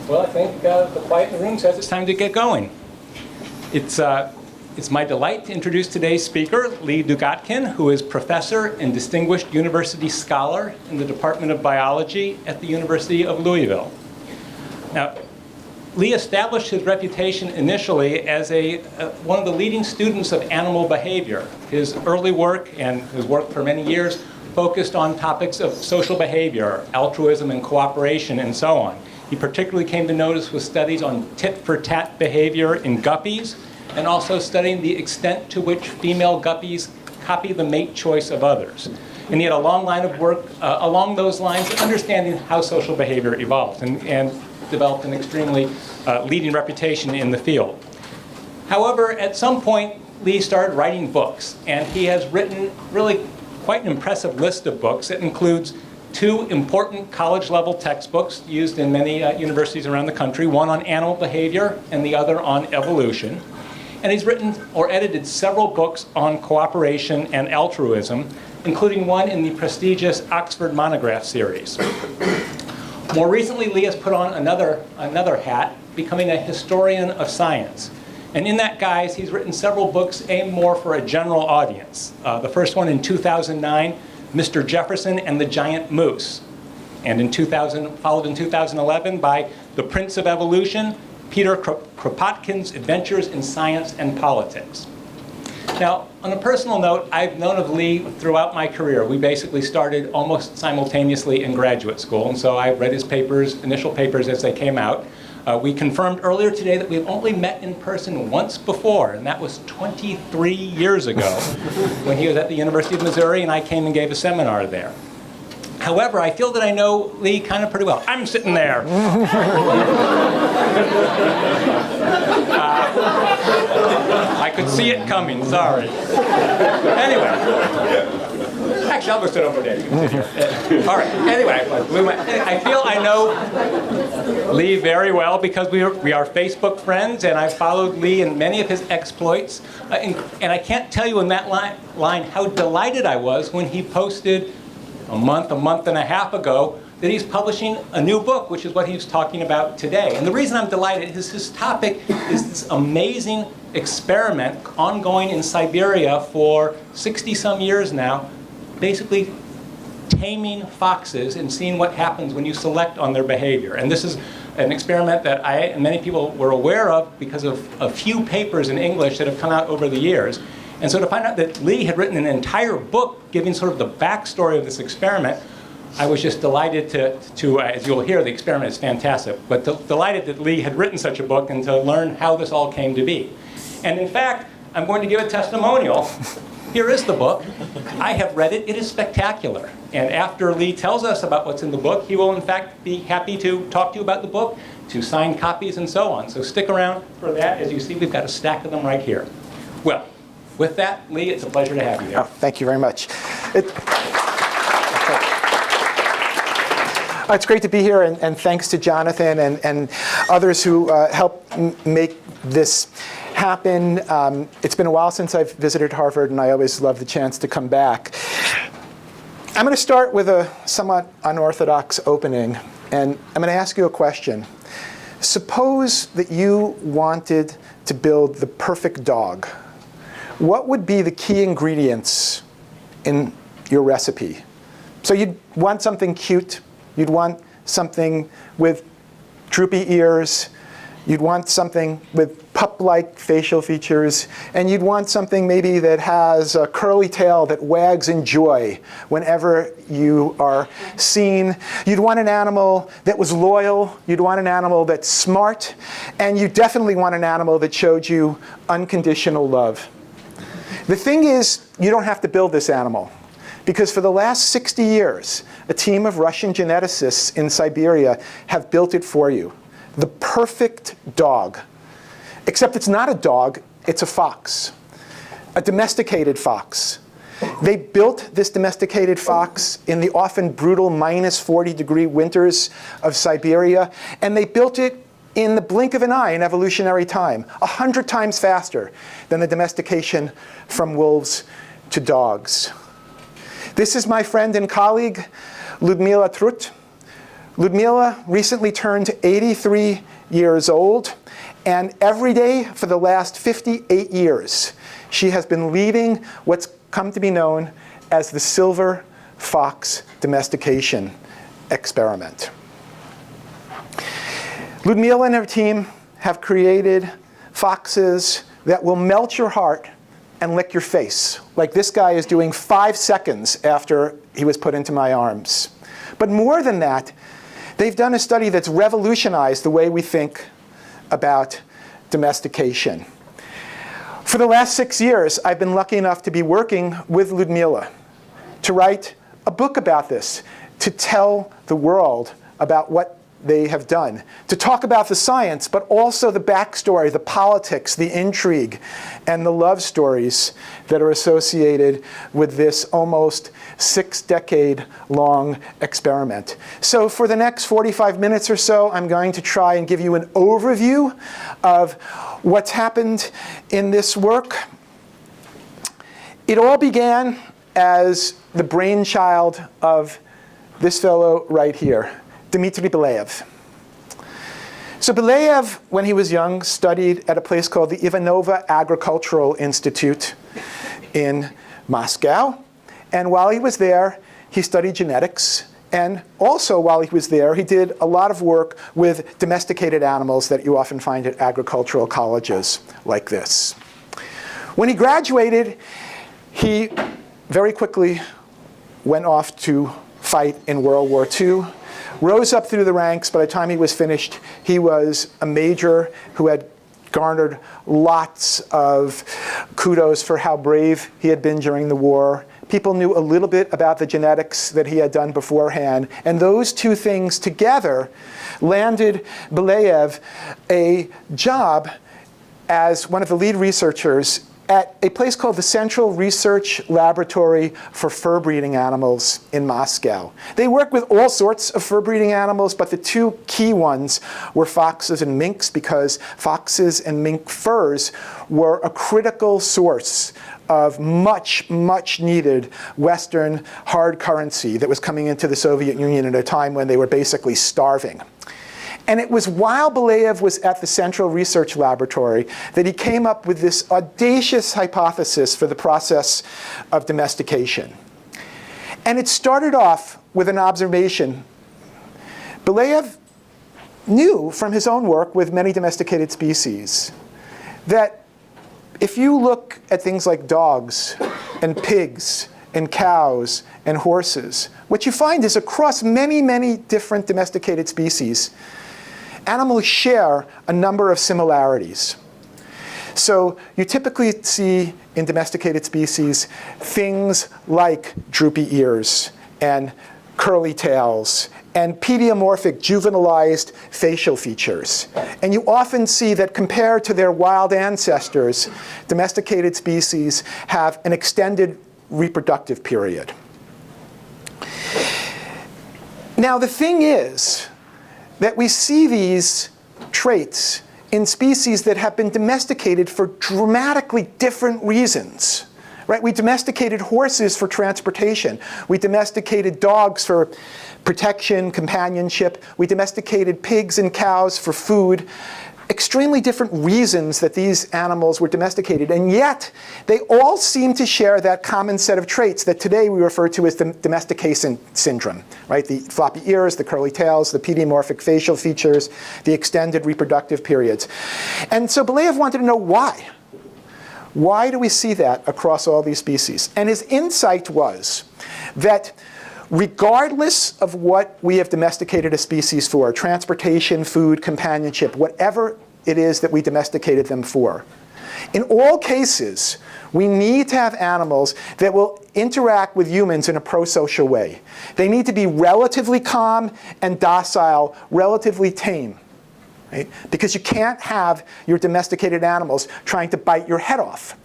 Well, I think the quiet in the room says it's time to get going. It's my delight to introduce today's speaker, Lee Dugatkin, who is professor and distinguished university scholar in the Department of Biology at the University of Louisville. Now, Lee established his reputation initially as one of the leading students of animal behavior. His early work and his work for many years focused on topics of social behavior, altruism and cooperation, and so on. He particularly came to notice with studies on tit-for-tat behavior in guppies, and also studying the extent to which female guppies copy the mate choice of others. And he had a long line of work along those lines, understanding how social behavior evolves, and developed an extremely leading reputation in the field. However, at some point, Lee started writing books, and he has written really quite an impressive list of books. It includes 2 important college-level textbooks used in many universities around the country, one on animal behavior and the other on evolution. And he's written or edited several books on cooperation and altruism, including one in the prestigious Oxford Monograph series. More recently, Lee has put on another hat, becoming a historian of science. And in that guise, he's written several books aimed more for a general audience. The first one in 2009, Mr. Jefferson and the Giant Moose. And followed in 2011 by The Prince of Evolution, Peter Kropotkin's Adventures in Science and Politics. Now, on a personal note, I've known of Lee throughout my career. We basically started almost simultaneously in graduate school, and so I read his initial papers as they came out. We confirmed earlier today that we've only met in person once before, and that was 23 years ago when he was at the University of Missouri and I came and gave a seminar there. However, I feel that I know Lee kind of pretty well. I'm sitting there. I could see it coming, sorry. Anyway. Actually, I'll go sit over there. You can sit here. All right, anyway, I feel I know Lee very well because we are Facebook friends, and I've followed Lee in many of his exploits. And I can't tell you in that line how delighted I was when he posted a month and a half ago that he's publishing a new book, which is what he's talking about today. And the reason I'm delighted is his topic is this amazing experiment ongoing in Siberia for 60-some years now, basically taming foxes and seeing what happens when you select on their behavior. And this is an experiment that I and many people were aware of because of a few papers in English that have come out over the years. And so to find out that Lee had written an entire book giving sort of the backstory of this experiment, I was just delighted to as you'll hear, the experiment is fantastic, but delighted that Lee had written such a book and to learn how this all came to be. And in fact, I'm going to give a testimonial. Here is the book. I have read it. It is spectacular. And after Lee tells us about what's in the book, he will in fact be happy to talk to you about the book, to sign copies and so on. So stick around for that. As you see, we've got a stack of them right here. Well, with that, Lee, it's a pleasure to have you here. Oh, thank you very much. It's great to be here, and thanks to Jonathan and others who helped make this happen. It's been a while since I've visited Harvard, and I always love the chance to come back. I'm going to start with a somewhat unorthodox opening, and I'm going to ask you a question. Suppose that you wanted to build the perfect dog. What would be the key ingredients in your recipe? So you'd want something cute. You'd want something with droopy ears. You'd want something with pup-like facial features. And you'd want something maybe that has a curly tail that wags in joy whenever you are seen. You'd want an animal that was loyal. You'd want an animal that's smart. And you definitely want an animal that showed you unconditional love. The thing is, you don't have to build this animal, because for the last 60 years, a team of Russian geneticists in Siberia have built it for you. The perfect dog. Except it's not a dog, it's a fox. A domesticated fox. They built this domesticated fox in the often brutal -40-degree winters of Siberia, and they built it in the blink of an eye in evolutionary time, 100 times faster than the domestication from wolves to dogs. This is my friend and colleague, Lyudmila Trut, Lyudmila recently turned 83 years old, and every day for the last 58 years, she has been leading what's come to be known as the silver fox domestication experiment. Lyudmila and her team have created foxes that will melt your heart and lick your face, like this guy is doing 5 seconds after he was put into my arms. But more than that, they've done a study that's revolutionized the way we think about domestication. For the last 6 years, I've been lucky enough to be working with Lyudmila to write a book about this, to tell the world about what they have done, to talk about the science, but also the backstory, the politics, the intrigue, and the love stories that are associated with this almost 6-decade-long experiment. So for the next 45 minutes or so, I'm going to try and give you an overview of what's happened in this work. It all began as the brainchild of this fellow right here, Dmitry Belayev. So Belayev, when he was young, studied at a place called the Ivanova Agricultural Institute in Moscow. And while he was there, he studied genetics. And also while he was there, he did a lot of work with domesticated animals that you often find at agricultural colleges like this. When he graduated, he very quickly went off to fight in World War II, rose up through the ranks. By the time he was finished, he was a major who had garnered lots of kudos for how brave he had been during the war. People knew a little bit about the genetics that he had done beforehand. And those two things together landed Belayev a job as one of the lead researchers at a place called the Central Research Laboratory for Fur Breeding Animals in Moscow. They work with all sorts of fur breeding animals, but the two key ones were foxes and minks, because foxes and mink furs were a critical source of much, much needed Western hard currency that was coming into the Soviet Union at a time when they were basically starving. And it was while Belayev was at the Central Research Laboratory that he came up with this audacious hypothesis for the process of domestication. And it started off with an observation. Belayev knew from his own work with many domesticated species that if you look at things like dogs and pigs and cows and horses, what you find is across many, many different domesticated species, animals share a number of similarities. So you typically see in domesticated species things like droopy ears and curly tails and pediomorphic juvenilized facial features. And you often see that compared to their wild ancestors, domesticated species have an extended reproductive period. Now the thing is that we see these traits in species that have been domesticated for dramatically different reasons. Right? We domesticated horses for transportation. We domesticated dogs for protection, companionship. We domesticated pigs and cows for food. Extremely different reasons that these animals were domesticated, and yet they all seem to share that common set of traits that today we refer to as the domestication syndrome, right? The floppy ears, the curly tails, the pediomorphic facial features, the extended reproductive periods. And so Belayev wanted to know why. Why do we see that across all these species? And his insight was that regardless of what we have domesticated a species for, transportation, food, companionship, whatever it is that we domesticated them for, in all cases, we need to have animals that will interact with humans in a pro-social way. They need to be relatively calm and docile, relatively tame. Right? Because you can't have your domesticated animals trying to bite your head off.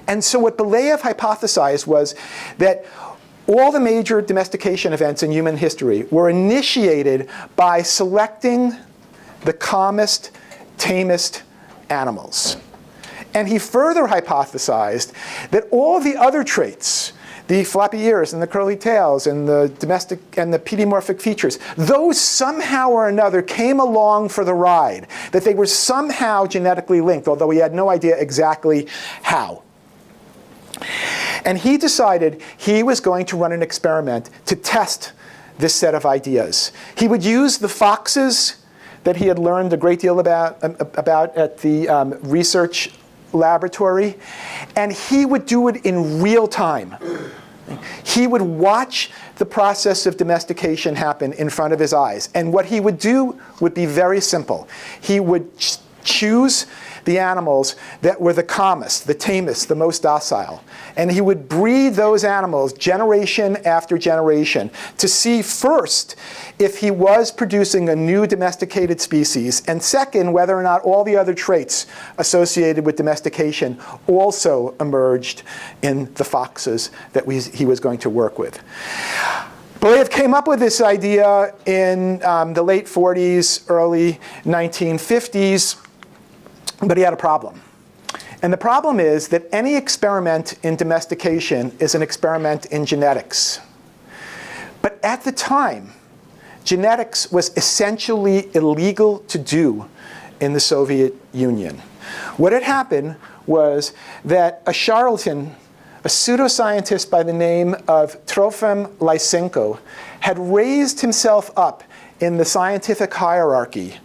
And so what Belayev hypothesized was that all the major domestication events in human history were initiated by selecting the calmest, tamest animals. And he further hypothesized that all the other traits the floppy ears and the curly tails and the domestic and the pedimorphic features, those somehow or another came along for the ride, that they were somehow genetically linked, although he had no idea exactly how. And he decided he was going to run an experiment to test this set of ideas. He would use the foxes that he had learned a great deal about at the research laboratory, and he would do it in real time. He would watch the process of domestication happen in front of his eyes. And what he would do would be very simple. He would choose the animals that were the calmest, the tamest, the most docile. And he would breed those animals generation after generation to see first if he was producing a new domesticated species, and second, whether or not all the other traits associated with domestication also emerged in the foxes that he was going to work with. Belyaev came up with this idea in the late 40s, early 1950s, but he had a problem. And the problem is that any experiment in domestication is an experiment in genetics. But at the time, genetics was essentially illegal to do in the Soviet Union. What had happened was that a charlatan, a pseudoscientist by the name of Trofim Lysenko, had raised himself up in the scientific hierarchy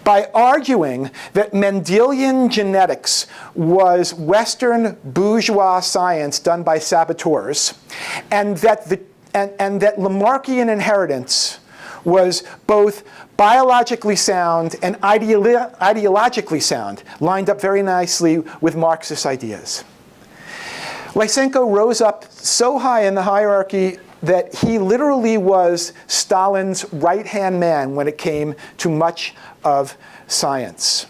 by arguing that Mendelian genetics was Western bourgeois science done by saboteurs, and that Lamarckian inheritance was both biologically sound and ideologically sound, lined up very nicely with Marxist ideas. Lysenko rose up so high in the hierarchy that he literally was Stalin's right-hand man when it came to much of science.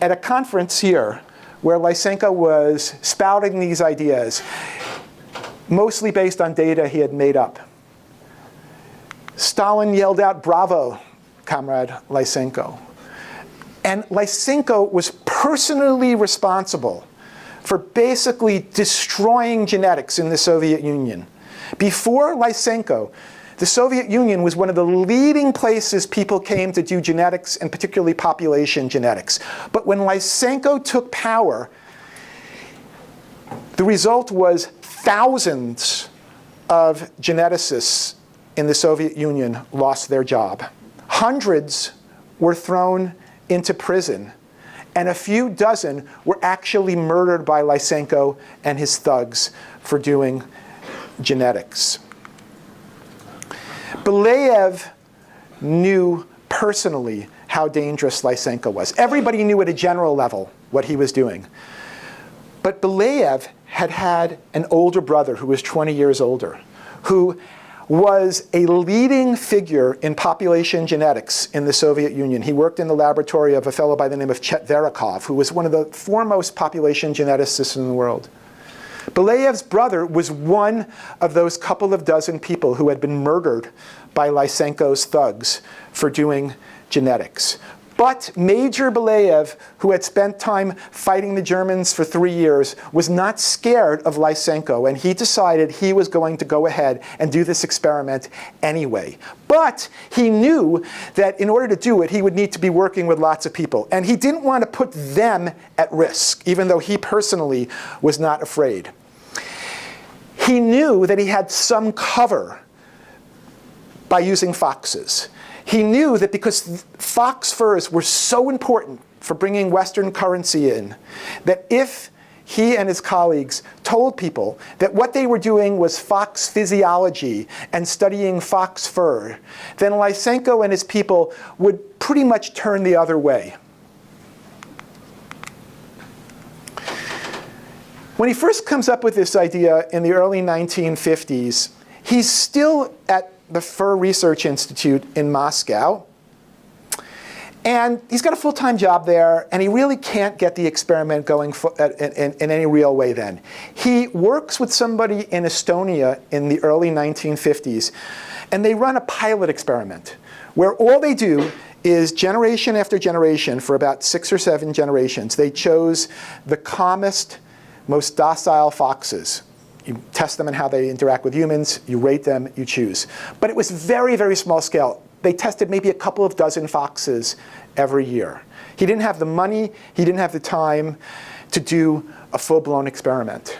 At a conference here, where Lysenko was spouting these ideas, mostly based on data he had made up, Stalin yelled out, "Bravo, Comrade Lysenko." And Lysenko was personally responsible for basically destroying genetics in the Soviet Union. Before Lysenko, the Soviet Union was one of the leading places people came to do genetics, and particularly population genetics. But when Lysenko took power, the result was thousands of geneticists in the Soviet Union lost their job. Hundreds were thrown into prison, and a few dozen were actually murdered by Lysenko and his thugs for doing genetics. Belyaev knew personally how dangerous Lysenko was. Everybody knew at a general level what he was doing. But Belyaev had had an older brother who was 20 years older, who was a leading figure in population genetics in the Soviet Union. He worked in the laboratory of a fellow by the name of Chet Verikov, who was one of the foremost population geneticists in the world. Belyaev's brother was one of those couple of dozen people who had been murdered by Lysenko's thugs for doing genetics. But Major Belyaev, who had spent time fighting the Germans for 3 years, was not scared of Lysenko, and he decided he was going to go ahead and do this experiment anyway. But he knew that in order to do it, he would need to be working with lots of people. And he didn't want to put them at risk, even though he personally was not afraid. He knew that he had some cover by using foxes. He knew that because fox furs were so important for bringing Western currency in, that if he and his colleagues told people that what they were doing was fox physiology and studying fox fur, then Lysenko and his people would pretty much turn the other way. When he first comes up with this idea in the early 1950s, he's still at the Fur Research Institute in Moscow. And he's got a full-time job there, and he really can't get the experiment going in any real way then. He works with somebody in Estonia in the early 1950s, and they run a pilot experiment where all they do is generation after generation, for about 6 or 7 generations, they chose the calmest, most docile foxes You test them on how they interact with humans, you rate them, you choose. But it was very, very small scale. They tested maybe a couple of dozen foxes every year. He didn't have the money, he didn't have the time to do a full-blown experiment.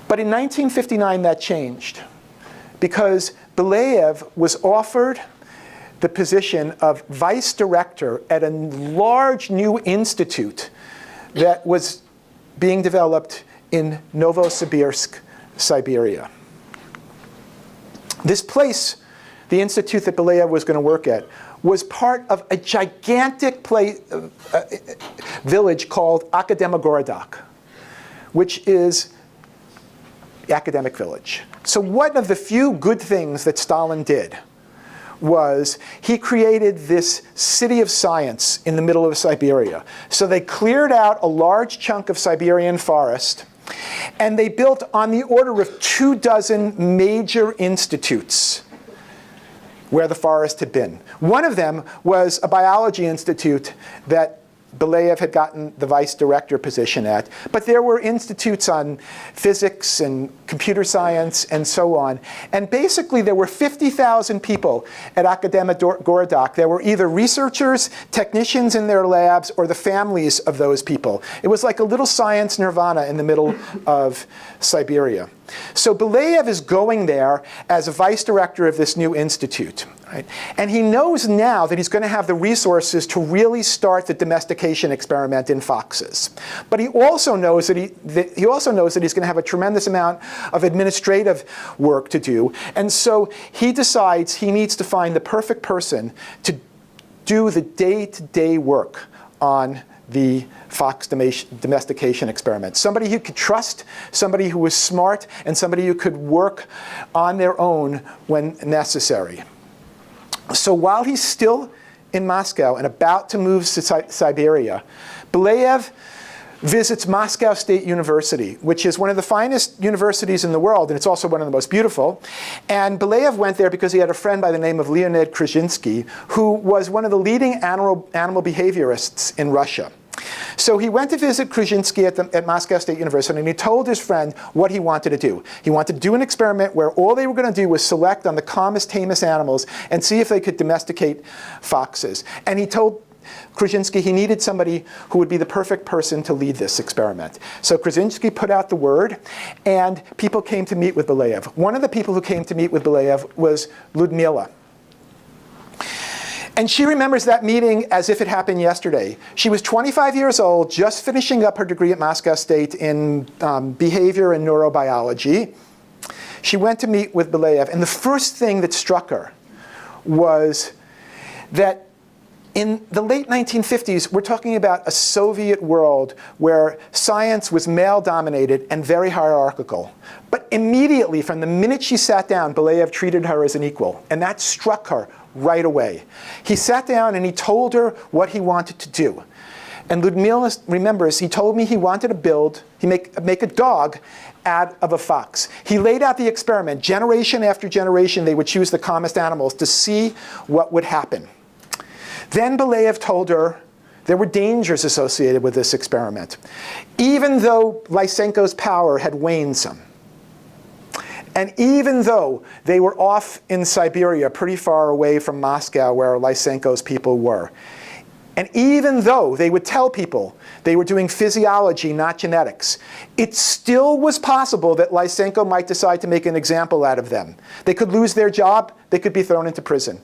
But in 1959, that changed, because Belyaev was offered the position of vice director at a large new institute that was being developed in Novosibirsk, Siberia. This place, the institute that Belyaev was going to work at, was part of a gigantic village called Akademogorod, which is the academic village. So one of the few good things that Stalin did was he created this city of science in the middle of Siberia. So they cleared out a large chunk of Siberian forest, and they built on the order of 24 major institutes where the forest had been. One of them was a biology institute that Belyaev had gotten the vice director position at, but there were institutes on physics and computer science and so on. And basically there were 50,000 people at Akademogorod. There were either researchers, technicians in their labs, or the families of those people. It was like a little science nirvana in the middle of Siberia. So Belyaev is going there as a vice director of this new institute. Right? And he knows now that he's going to have the resources to really start the domestication experiment in foxes. But he also knows that he's going to have a tremendous amount of administrative work to do. And so he decides he needs to find the perfect person to do the day-to-day work on the fox domestication experiment. Somebody he could trust, somebody who was smart, and somebody who could work on their own when necessary. So while he's still in Moscow and about to move to Siberia, Belyaev visits Moscow State University, which is one of the finest universities in the world, and it's also one of the most beautiful. And Belyaev went there because he had a friend by the name of Leonid Krushinsky, who was one of the leading animal behaviorists in Russia. So he went to visit Krushinsky at Moscow State University, and he told his friend what he wanted to do. He wanted to do an experiment where all they were going to do was select on the calmest, tamest animals and see if they could domesticate foxes. And he told Krushinsky he needed somebody who would be the perfect person to lead this experiment. So Krushinsky put out the word, and people came to meet with Belyaev. One of the people who came to meet with Belyaev was Lyudmila. And she remembers that meeting as if it happened yesterday. She was 25 years old, just finishing up her degree at Moscow State in behavior and neurobiology. She went to meet with Belyaev, and the first thing that struck her was that in the late 1950s, we're talking about a Soviet world where science was male-dominated and very hierarchical. But immediately, from the minute she sat down, Belyaev treated her as an equal, and that struck her right away. He sat down and he told her what he wanted to do. And Lyudmila remembers, he told me he wanted to make a dog out of a fox. He laid out the experiment. Generation after generation, they would choose the calmest animals to see what would happen. Then Belyaev told her there were dangers associated with this experiment, even though Lysenko's power had waned some. And even though they were off in Siberia, pretty far away from Moscow where Lysenko's people were, and even though they would tell people they were doing physiology, not genetics, it still was possible that Lysenko might decide to make an example out of them. They could lose their job, they could be thrown into prison.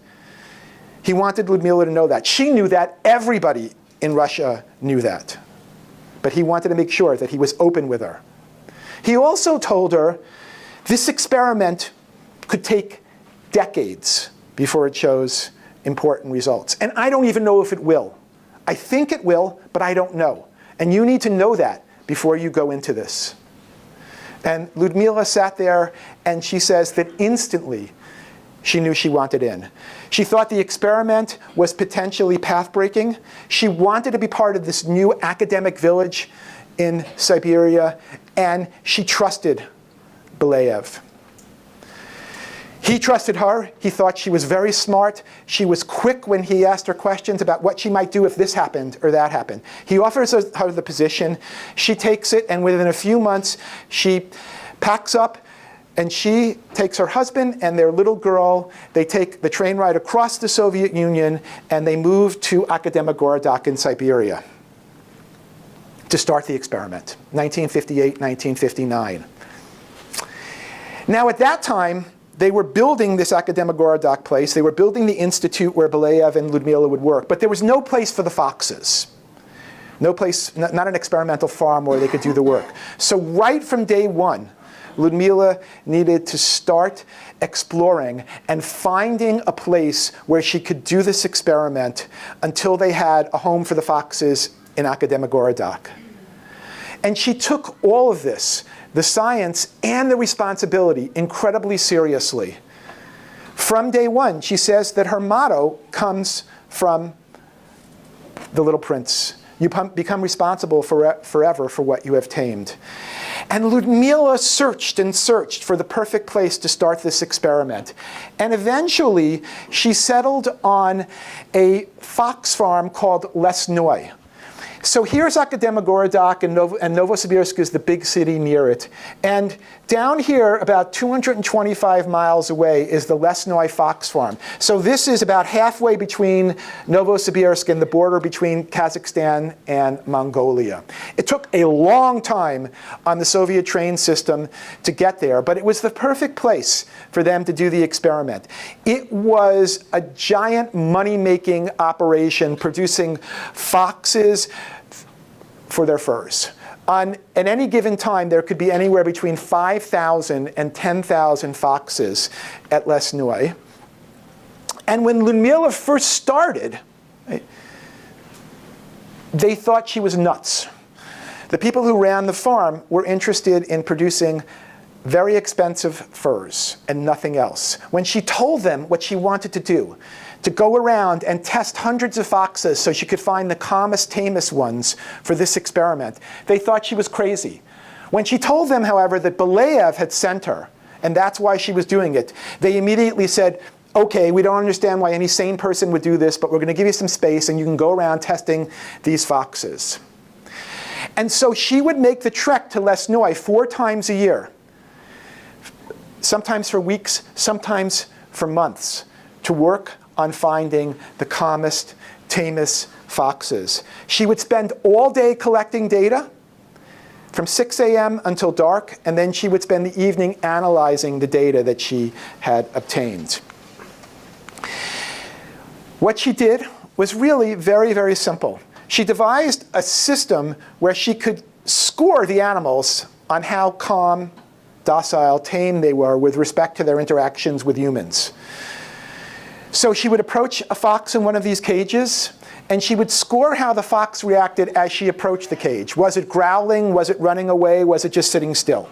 He wanted Lyudmila to know that. She knew that. Everybody in Russia knew that. But he wanted to make sure that he was open with her. He also told her this experiment could take decades before it shows important results. And I don't even know if it will. I think it will, but I don't know. And you need to know that before you go into this. And Lyudmila sat there, and she says that instantly she knew she wanted in. She thought the experiment was potentially path-breaking. She wanted to be part of this new academic village in Siberia, and she trusted Belyaev. He trusted her. He thought she was very smart. She was quick when he asked her questions about what she might do if this happened or that happened. He offers her the position. She takes it, and within a few months, she packs up, and she takes her husband and their little girl. They take the train ride across the Soviet Union, and they move to Akademigorodak in Siberia to start the experiment, 1958, 1959. Now, at that time, they were building this Akademigorodak place. They were building the institute where Belayev and Lyudmila would work. But there was no place for the foxes. No place, not an experimental farm where they could do the work. So right from day one, Lyudmila needed to start exploring and finding a place where she could do this experiment until they had a home for the foxes in Akademigorodak. And she took all of this, the science and the responsibility, incredibly seriously. From day one, she says that her motto comes from The Little Prince. You become responsible forever for what you have tamed. And Lyudmila searched and searched for the perfect place to start this experiment. And eventually, she settled on a fox farm called Lesnoy. So here's Akademigorodak, and Novosibirsk is the big city near it. And down here, about 225 miles away, is the Lesnoy Fox Farm. So this is about halfway between Novosibirsk and the border between Kazakhstan and Mongolia. It took a long time on the Soviet train system to get there, but it was the perfect place for them to do the experiment. It was a giant money-making operation producing foxes for their furs. At any given time, there could be anywhere between 5,000 and 10,000 foxes at Lesnoy. And when Lyudmila first started, right, they thought she was nuts. The people who ran the farm were interested in producing very expensive furs and nothing else. When she told them what she wanted to do, to go around and test hundreds of foxes so she could find the calmest, tamest ones for this experiment, they thought she was crazy. When she told them, however, that Belayev had sent her, and that's why she was doing it, they immediately said, okay, we don't understand why any sane person would do this, but we're going to give you some space and you can go around testing these foxes. And so she would make the trek to Lesnoy 4 times a year, sometimes for weeks, sometimes for months, to work on finding the calmest, tamest foxes. She would spend all day collecting data from 6 a.m. until dark, and then she would spend the evening analyzing the data that she had obtained. What she did was really very, very simple. She devised a system where she could score the animals on how calm, docile, tame they were with respect to their interactions with humans. So she would approach a fox in one of these cages, and she would score how the fox reacted as she approached the cage. Was it growling? Was it running away? Was it just sitting still?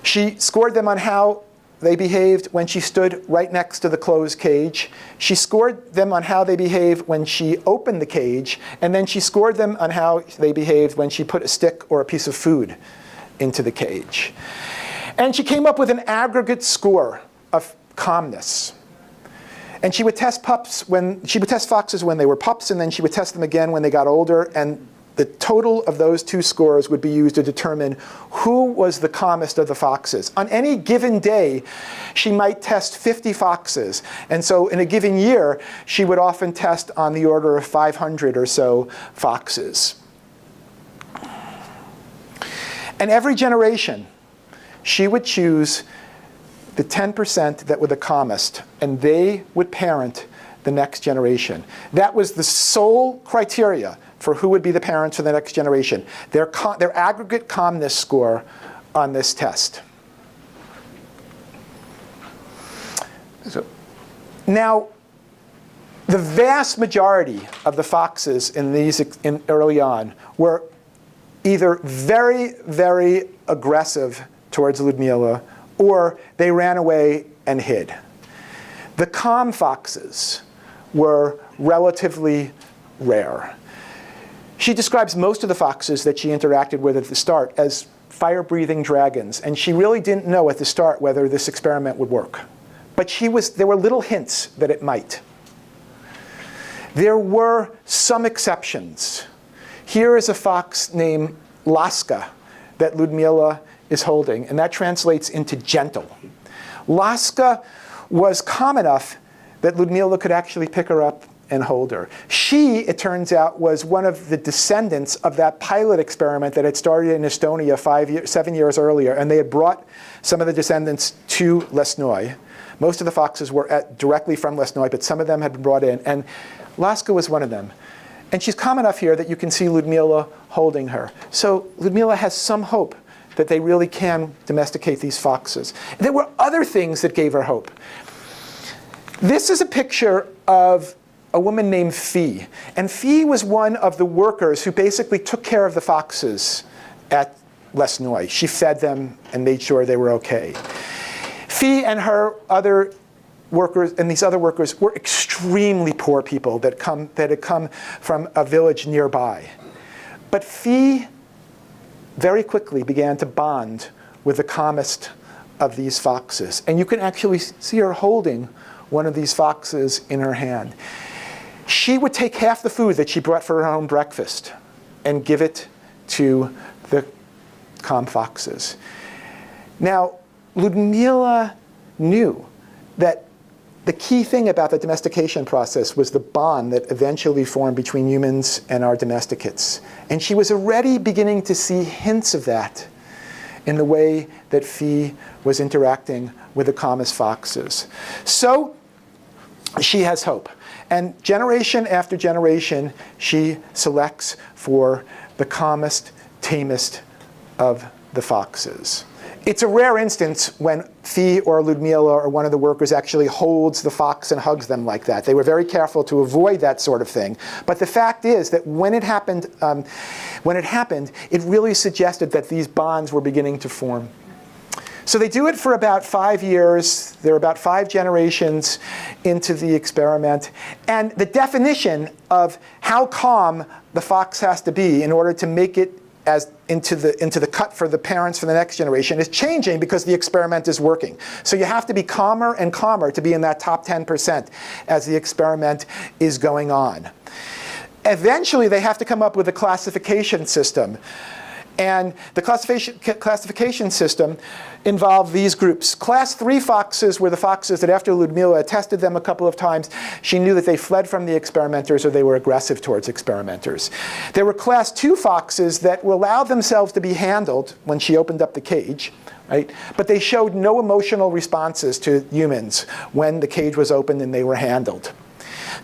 She scored them on how they behaved when she stood right next to the closed cage. She scored them on how they behaved when she opened the cage, and then she scored them on how they behaved when she put a stick or a piece of food into the cage. And she came up with an aggregate score of calmness. And she would test foxes when they were pups, and then she would test them again when they got older, and the total of those 2 scores would be used to determine who was the calmest of the foxes. On any given day, she might test 50 foxes, and so in a given year, she would often test on the order of 500 or so foxes. And every generation, she would choose the 10% that were the calmest, and they would parent the next generation. That was the sole criteria for who would be the parents for the next generation, their aggregate calmness score on this test. So, now, the vast majority of the foxes early on were either very, very aggressive towards Lyudmila, or they ran away and hid. The calm foxes were relatively rare. She describes most of the foxes that she interacted with at the start as fire-breathing dragons. And she really didn't know at the start whether this experiment would work. But there were little hints that it might. There were some exceptions. Here is a fox named Laska that Lyudmila is holding, and that translates into gentle. Laska was calm enough that Lyudmila could actually pick her up and hold her. She, it turns out, was one of the descendants of that pilot experiment that had started in Estonia 7 years earlier, and they had brought some of the descendants to Lesnoy. Most of the foxes were directly from Lesnoy, but some of them had been brought in, and Laska was one of them. And she's calm enough here that you can see Lyudmila holding her. So Lyudmila has some hope that they really can domesticate these foxes. And there were other things that gave her hope. This is a picture of a woman named Fee. And Fee was one of the workers who basically took care of the foxes at Lesnoy. She fed them and made sure they were okay. Fee and her other workers and these other workers were extremely poor people that had come from a village nearby. But Fee very quickly began to bond with the calmest of these foxes. And you can actually see her holding one of these foxes in her hand. She would take half the food that she brought for her own breakfast and give it to the calm foxes. Now, Lyudmila knew that the key thing about the domestication process was the bond that eventually formed between humans and our domesticates. And she was already beginning to see hints of that in the way that Fee was interacting with the calmest foxes. So she has hope. And generation after generation, she selects for the calmest, tamest of the foxes. It's a rare instance when Fee or Lyudmila or one of the workers actually holds the fox and hugs them like that. They were very careful to avoid that sort of thing. But the fact is that when it happened, it really suggested that these bonds were beginning to form. So they do it for about 5 years. They're about 5 generations into the experiment. And the definition of how calm the fox has to be in order to make it into the cut for the parents for the next generation is changing because the experiment is working. So you have to be calmer and calmer to be in that top 10% as the experiment is going on. Eventually, they have to come up with a classification system. And the classification system involved these groups. Class 3 foxes were the foxes that after Lyudmila tested them a couple of times, she knew that they fled from the experimenters or they were aggressive towards experimenters. There were class 2 foxes that allowed themselves to be handled when she opened up the cage, right? But they showed no emotional responses to humans when the cage was opened and they were handled.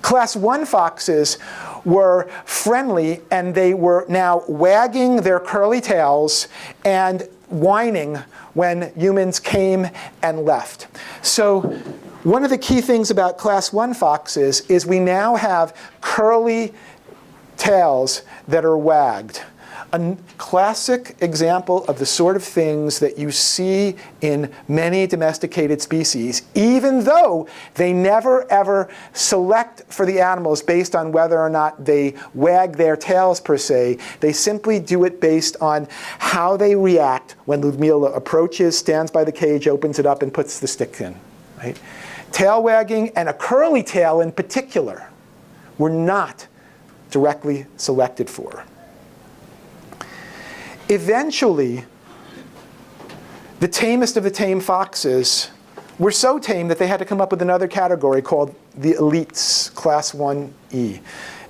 Class 1 foxes were friendly, and they were now wagging their curly tails and whining when humans came and left. So one of the key things about Class 1 foxes is we now have curly tails that are wagged. A classic example of the sort of things that you see in many domesticated species, even though they never ever select for the animals based on whether or not they wag their tails per se. They simply do it based on how they react when Lyudmila approaches, stands by the cage, opens it up, and puts the stick in. Right? Tail wagging and a curly tail in particular were not directly selected for. Eventually, the tamest of the tame foxes were so tame that they had to come up with another category called the elites, Class 1E.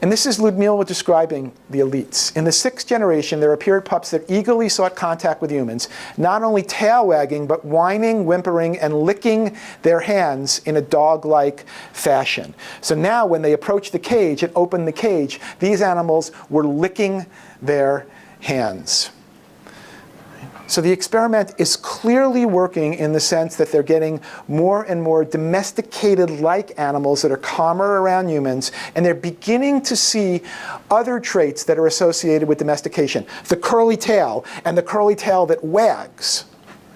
And this is Lyudmila describing the elites. In the 6th generation, there appeared pups that eagerly sought contact with humans, not only tail wagging, but whining, whimpering, and licking their hands in a dog-like fashion. So now when they approached the cage and opened the cage, these animals were licking their hands. So the experiment is clearly working in the sense that they're getting more and more domesticated-like animals that are calmer around humans, and they're beginning to see other traits that are associated with domestication. The curly tail, and the curly tail that wags.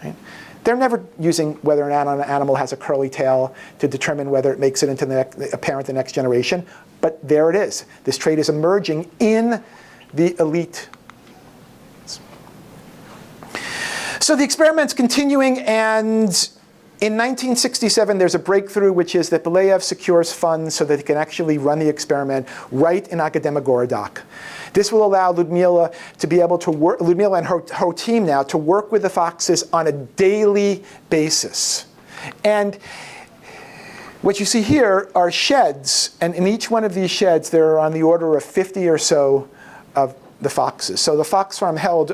Right? They're never using whether an animal has a curly tail to determine whether it makes it into a parent the next generation, but there it is. This trait is emerging in the elite. So the experiment's continuing, and in 1967, there's a breakthrough, which is that Belayev secures funds so that he can actually run the experiment right in Akademigorodak. This will allow Lyudmila to be able to work, Lyudmila and her team now, to work with the foxes on a daily basis. And what you see here are sheds, and in each one of these sheds, there are on the order of 50 or so of the foxes. So the fox farm held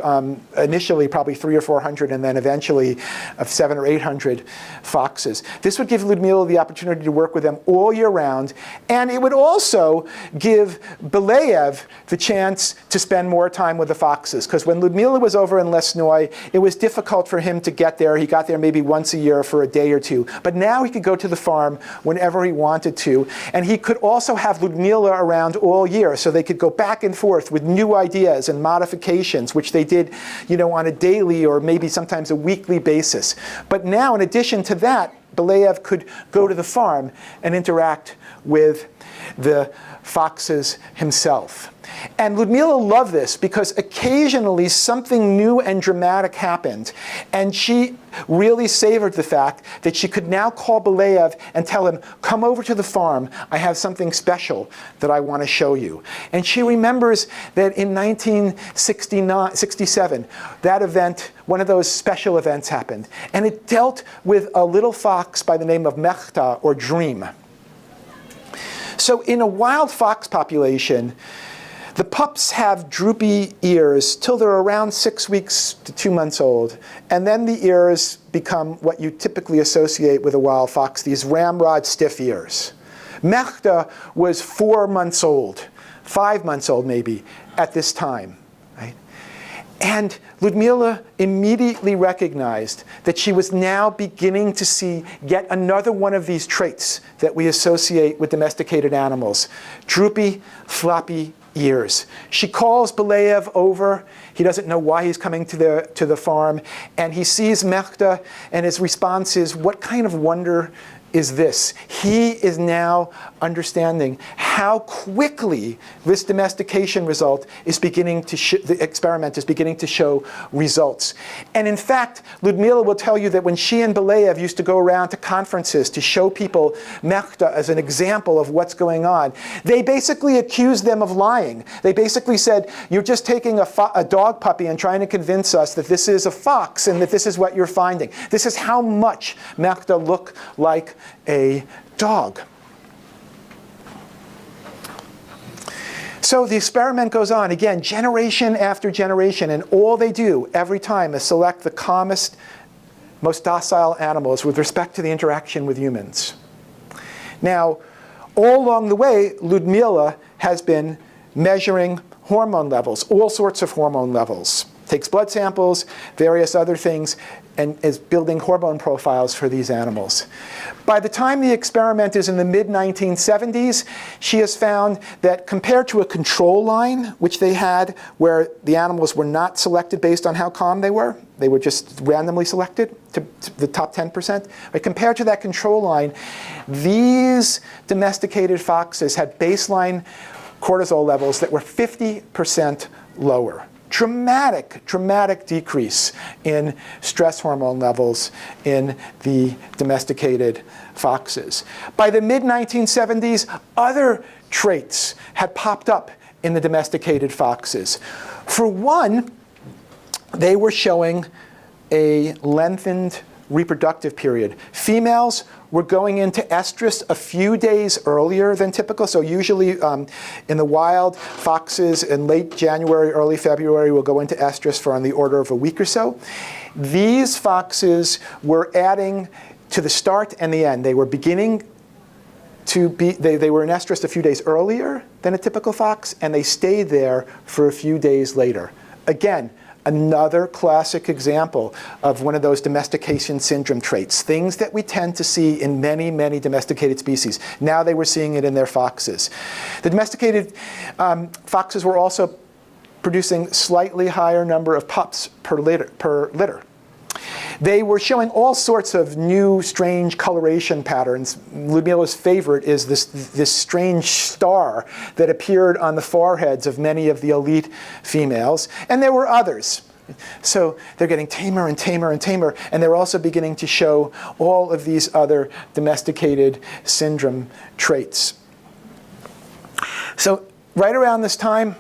initially probably 300 or 400, and then eventually of 700 or 800 foxes. This would give Lyudmila the opportunity to work with them all year round, and it would also give Belayev the chance to spend more time with the foxes, because when Lyudmila was over in Lesnoy, it was difficult for him to get there. He got there maybe once a year for a day or two, but now he could go to the farm whenever he wanted to, and he could also have Lyudmila around all year, so they could go back and forth with new ideas and modifications, which they did, on a daily or maybe sometimes a weekly basis. But now, in addition to that, Belayev could go to the farm and interact with the foxes himself. And Lyudmila loved this because occasionally something new and dramatic happened, and she really savored the fact that she could now call Belayev and tell him, come over to the farm, I have something special that I want to show you. And she remembers that in 1967, that event, one of those special events happened, and it dealt with a little fox by the name of Mechta, or Dream. So in a wild fox population, the pups have droopy ears till they're around 6 weeks to 2 months old. And then the ears become what you typically associate with a wild fox, these ramrod stiff ears. Mechta was 4 months old, 5 months old maybe, at this time. Right? And Lyudmila immediately recognized that she was now beginning to see yet another one of these traits that we associate with domesticated animals: droopy, floppy ears. She calls Belayev over. He doesn't know why he's coming to the farm, and he sees Mechta, and his response is, what kind of wonder is this? He is now understanding how quickly this domestication result is beginning to the experiment is beginning to show results. And in fact, Lyudmila will tell you that when she and Belayev used to go around to conferences to show people Mechta as an example of what's going on, they basically accused them of lying. They basically said, you're just taking a dog puppy and trying to convince us that this is a fox and that this is what you're finding. This is how much Mechta look like a dog. So the experiment goes on, again, generation after generation, and all they do every time is select the calmest, most docile animals with respect to the interaction with humans. Now, all along the way, Lyudmila has been measuring hormone levels, all sorts of hormone levels. Takes blood samples, various other things, and is building hormone profiles for these animals. By the time the experiment is in the mid-1970s, she has found that compared to a control line, which they had, where the animals were not selected based on how calm they were just randomly selected to the top 10%. But compared to that control line, these domesticated foxes had baseline cortisol levels that were 50% lower. Dramatic decrease in stress hormone levels in the domesticated foxes. By the mid-1970s, other traits had popped up in the domesticated foxes. For one, they were showing a lengthened reproductive period. Females were going into estrus a few days earlier than typical. So usually in the wild, foxes in late January, early February will go into estrus for on the order of a week or so. These foxes were adding to the start and the end. They were beginning to be, they were in estrus a few days earlier than a typical fox, and they stayed there for a few days later. Again, another classic example of one of those domestication syndrome traits, things that we tend to see in many, many domesticated species. Now they were seeing it in their foxes. The domesticated foxes were also producing slightly higher number of pups per litter. They were showing all sorts of new, strange coloration patterns. Lyudmila's favorite is this strange star that appeared on the foreheads of many of the elite females. And there were others. So they're getting tamer and tamer and tamer, and they're also beginning to show all of these other domesticated syndrome traits. So right around this time,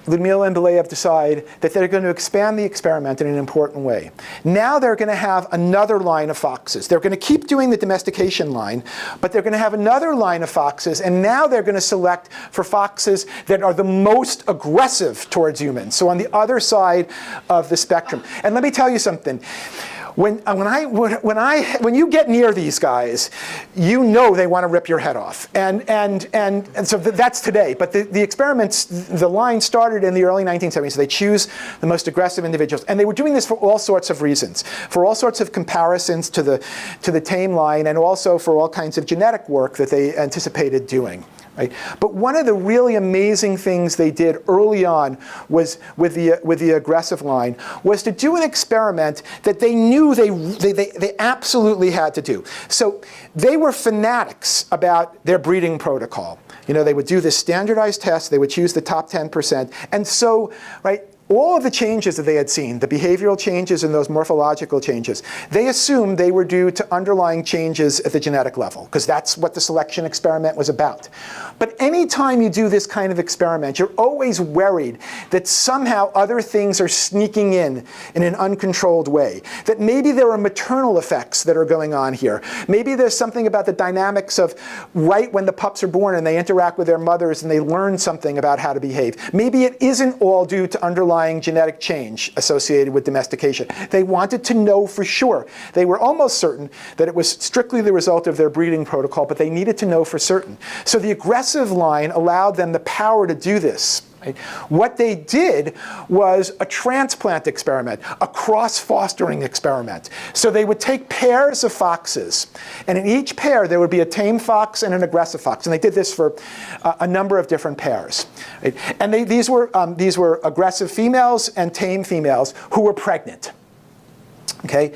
Lyudmila and Belyaev decide that they're going to expand the experiment in an important way. Now they're going to have another line of foxes. They're going to keep doing the domestication line, but they're going to have another line of foxes, and now they're going to select for foxes that are the most aggressive towards humans, so on the other side of the spectrum. And let me tell you something. When you get near these guys, you know they want to rip your head off. And so that's today. But the experiments, the line started in the early 1970s. So they choose the most aggressive individuals. And they were doing this for all sorts of reasons, for all sorts of comparisons to the Tame line, and also for all kinds of genetic work that they anticipated doing. Right? But one of the really amazing things they did early on was with the aggressive line was to do an experiment that they knew they absolutely had to do. So they were fanatics about their breeding protocol. You know, they would do this standardized test. They would choose the top 10%. And so, right, all of the changes that they had seen, the behavioral changes and those morphological changes, they assumed they were due to underlying changes at the genetic level, because that's what the selection experiment was about. But anytime you do this kind of experiment, you're always worried that somehow other things are sneaking in an uncontrolled way, that maybe there are maternal effects that are going on here. Maybe there's something about the dynamics of right when the pups are born and they interact with their mothers and they learn something about how to behave. Maybe it isn't all due to underlying genetic change associated with domestication. They wanted to know for sure. They were almost certain that it was strictly the result of their breeding protocol, but they needed to know for certain. So the aggressive line allowed them the power to do this. Right? What they did was a transplant experiment, a cross-fostering experiment. So they would take pairs of foxes, and in each pair there would be a tame fox and an aggressive fox. And they did this for a number of different pairs. Right? And these were aggressive females and tame females who were pregnant. Okay?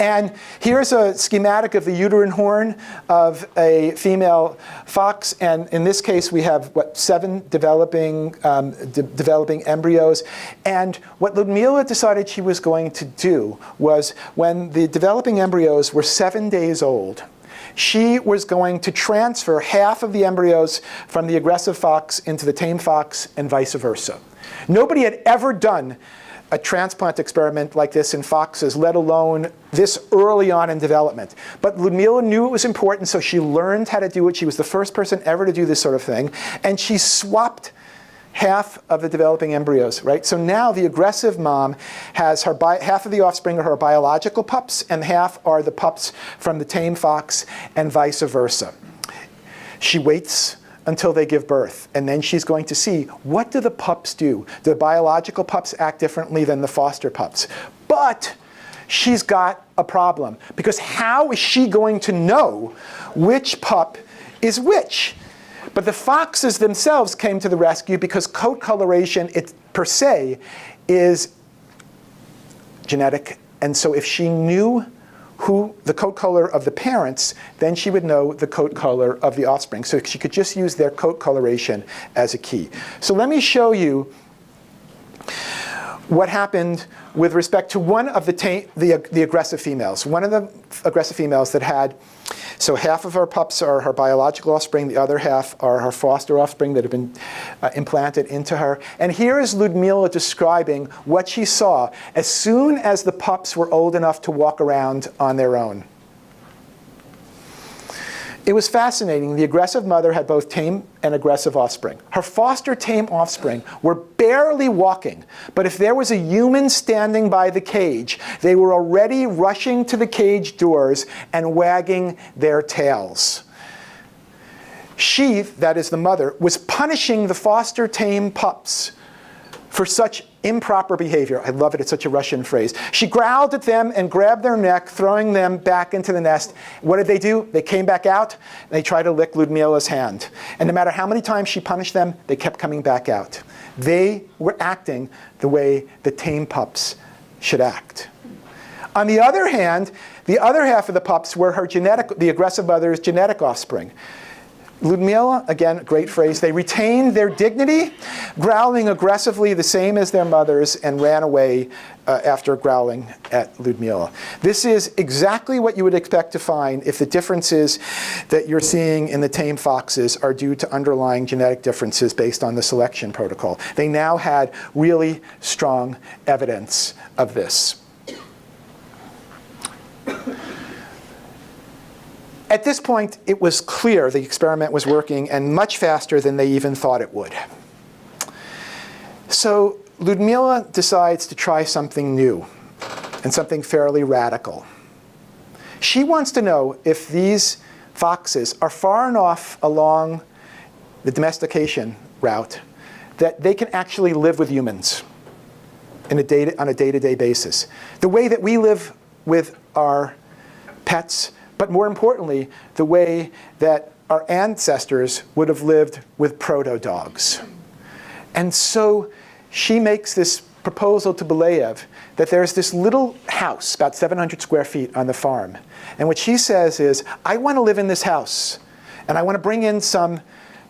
And here's a schematic of the uterine horn of a female fox. And in this case, we have, 7 developing embryos. And what Lyudmila decided she was going to do was, when the developing embryos were 7 days old, she was going to transfer half of the embryos from the aggressive fox into the tame fox and vice versa. Nobody had ever done a transplant experiment like this in foxes, let alone this early on in development. But Lyudmila knew it was important, so she learned how to do it. She was the first person ever to do this sort of thing. And she swapped half of the developing embryos, right? So now the aggressive mom has half of the offspring are her biological pups, and half are the pups from the tame fox, and vice versa. She waits until they give birth, and then she's going to see, what do the pups do? Do the biological pups act differently than the foster pups? But she's got a problem, because how is she going to know which pup is which? But the foxes themselves came to the rescue, because coat coloration per se is genetic. And so if she knew who the coat color of the parents, then she would know the coat color of the offspring. So she could just use their coat coloration as a key. So let me show you what happened with respect to one of the aggressive females. One of the aggressive females that had, so half of her pups are her biological offspring, the other half are her foster offspring that have been implanted into her. And here is Lyudmila describing what she saw as soon as the pups were old enough to walk around on their own. It was fascinating. The aggressive mother had both tame and aggressive offspring. Her foster tame offspring were barely walking, but if there was a human standing by the cage, they were already rushing to the cage doors and wagging their tails. She, that is the mother, was punishing the foster tame pups for such improper behavior. I love it, it's such a Russian phrase. She growled at them and grabbed their neck, throwing them back into the nest. What did they do? They came back out, and they tried to lick Lyudmila's hand. And no matter how many times she punished them, they kept coming back out. They were acting the way the tame pups should act. On the other hand, the other half of the pups were the aggressive mother's genetic offspring. Lyudmila, again, great phrase, they retained their dignity, growling aggressively the same as their mothers, and ran away after growling at Lyudmila. This is exactly what you would expect to find if the differences that you're seeing in the tame foxes are due to underlying genetic differences based on the selection protocol. They now had really strong evidence of this. At this point, it was clear the experiment was working, and much faster than they even thought it would. So Lyudmila decides to try something new and something fairly radical. She wants to know if these foxes are far enough along the domestication route that they can actually live with humans on a day-to-day basis. The way that we live with our pets, but more importantly, the way that our ancestors would have lived with proto-dogs. And so she makes this proposal to Belayev that there's this little house, about 700 square feet on the farm. And what she says is, I want to live in this house, and I want to bring in some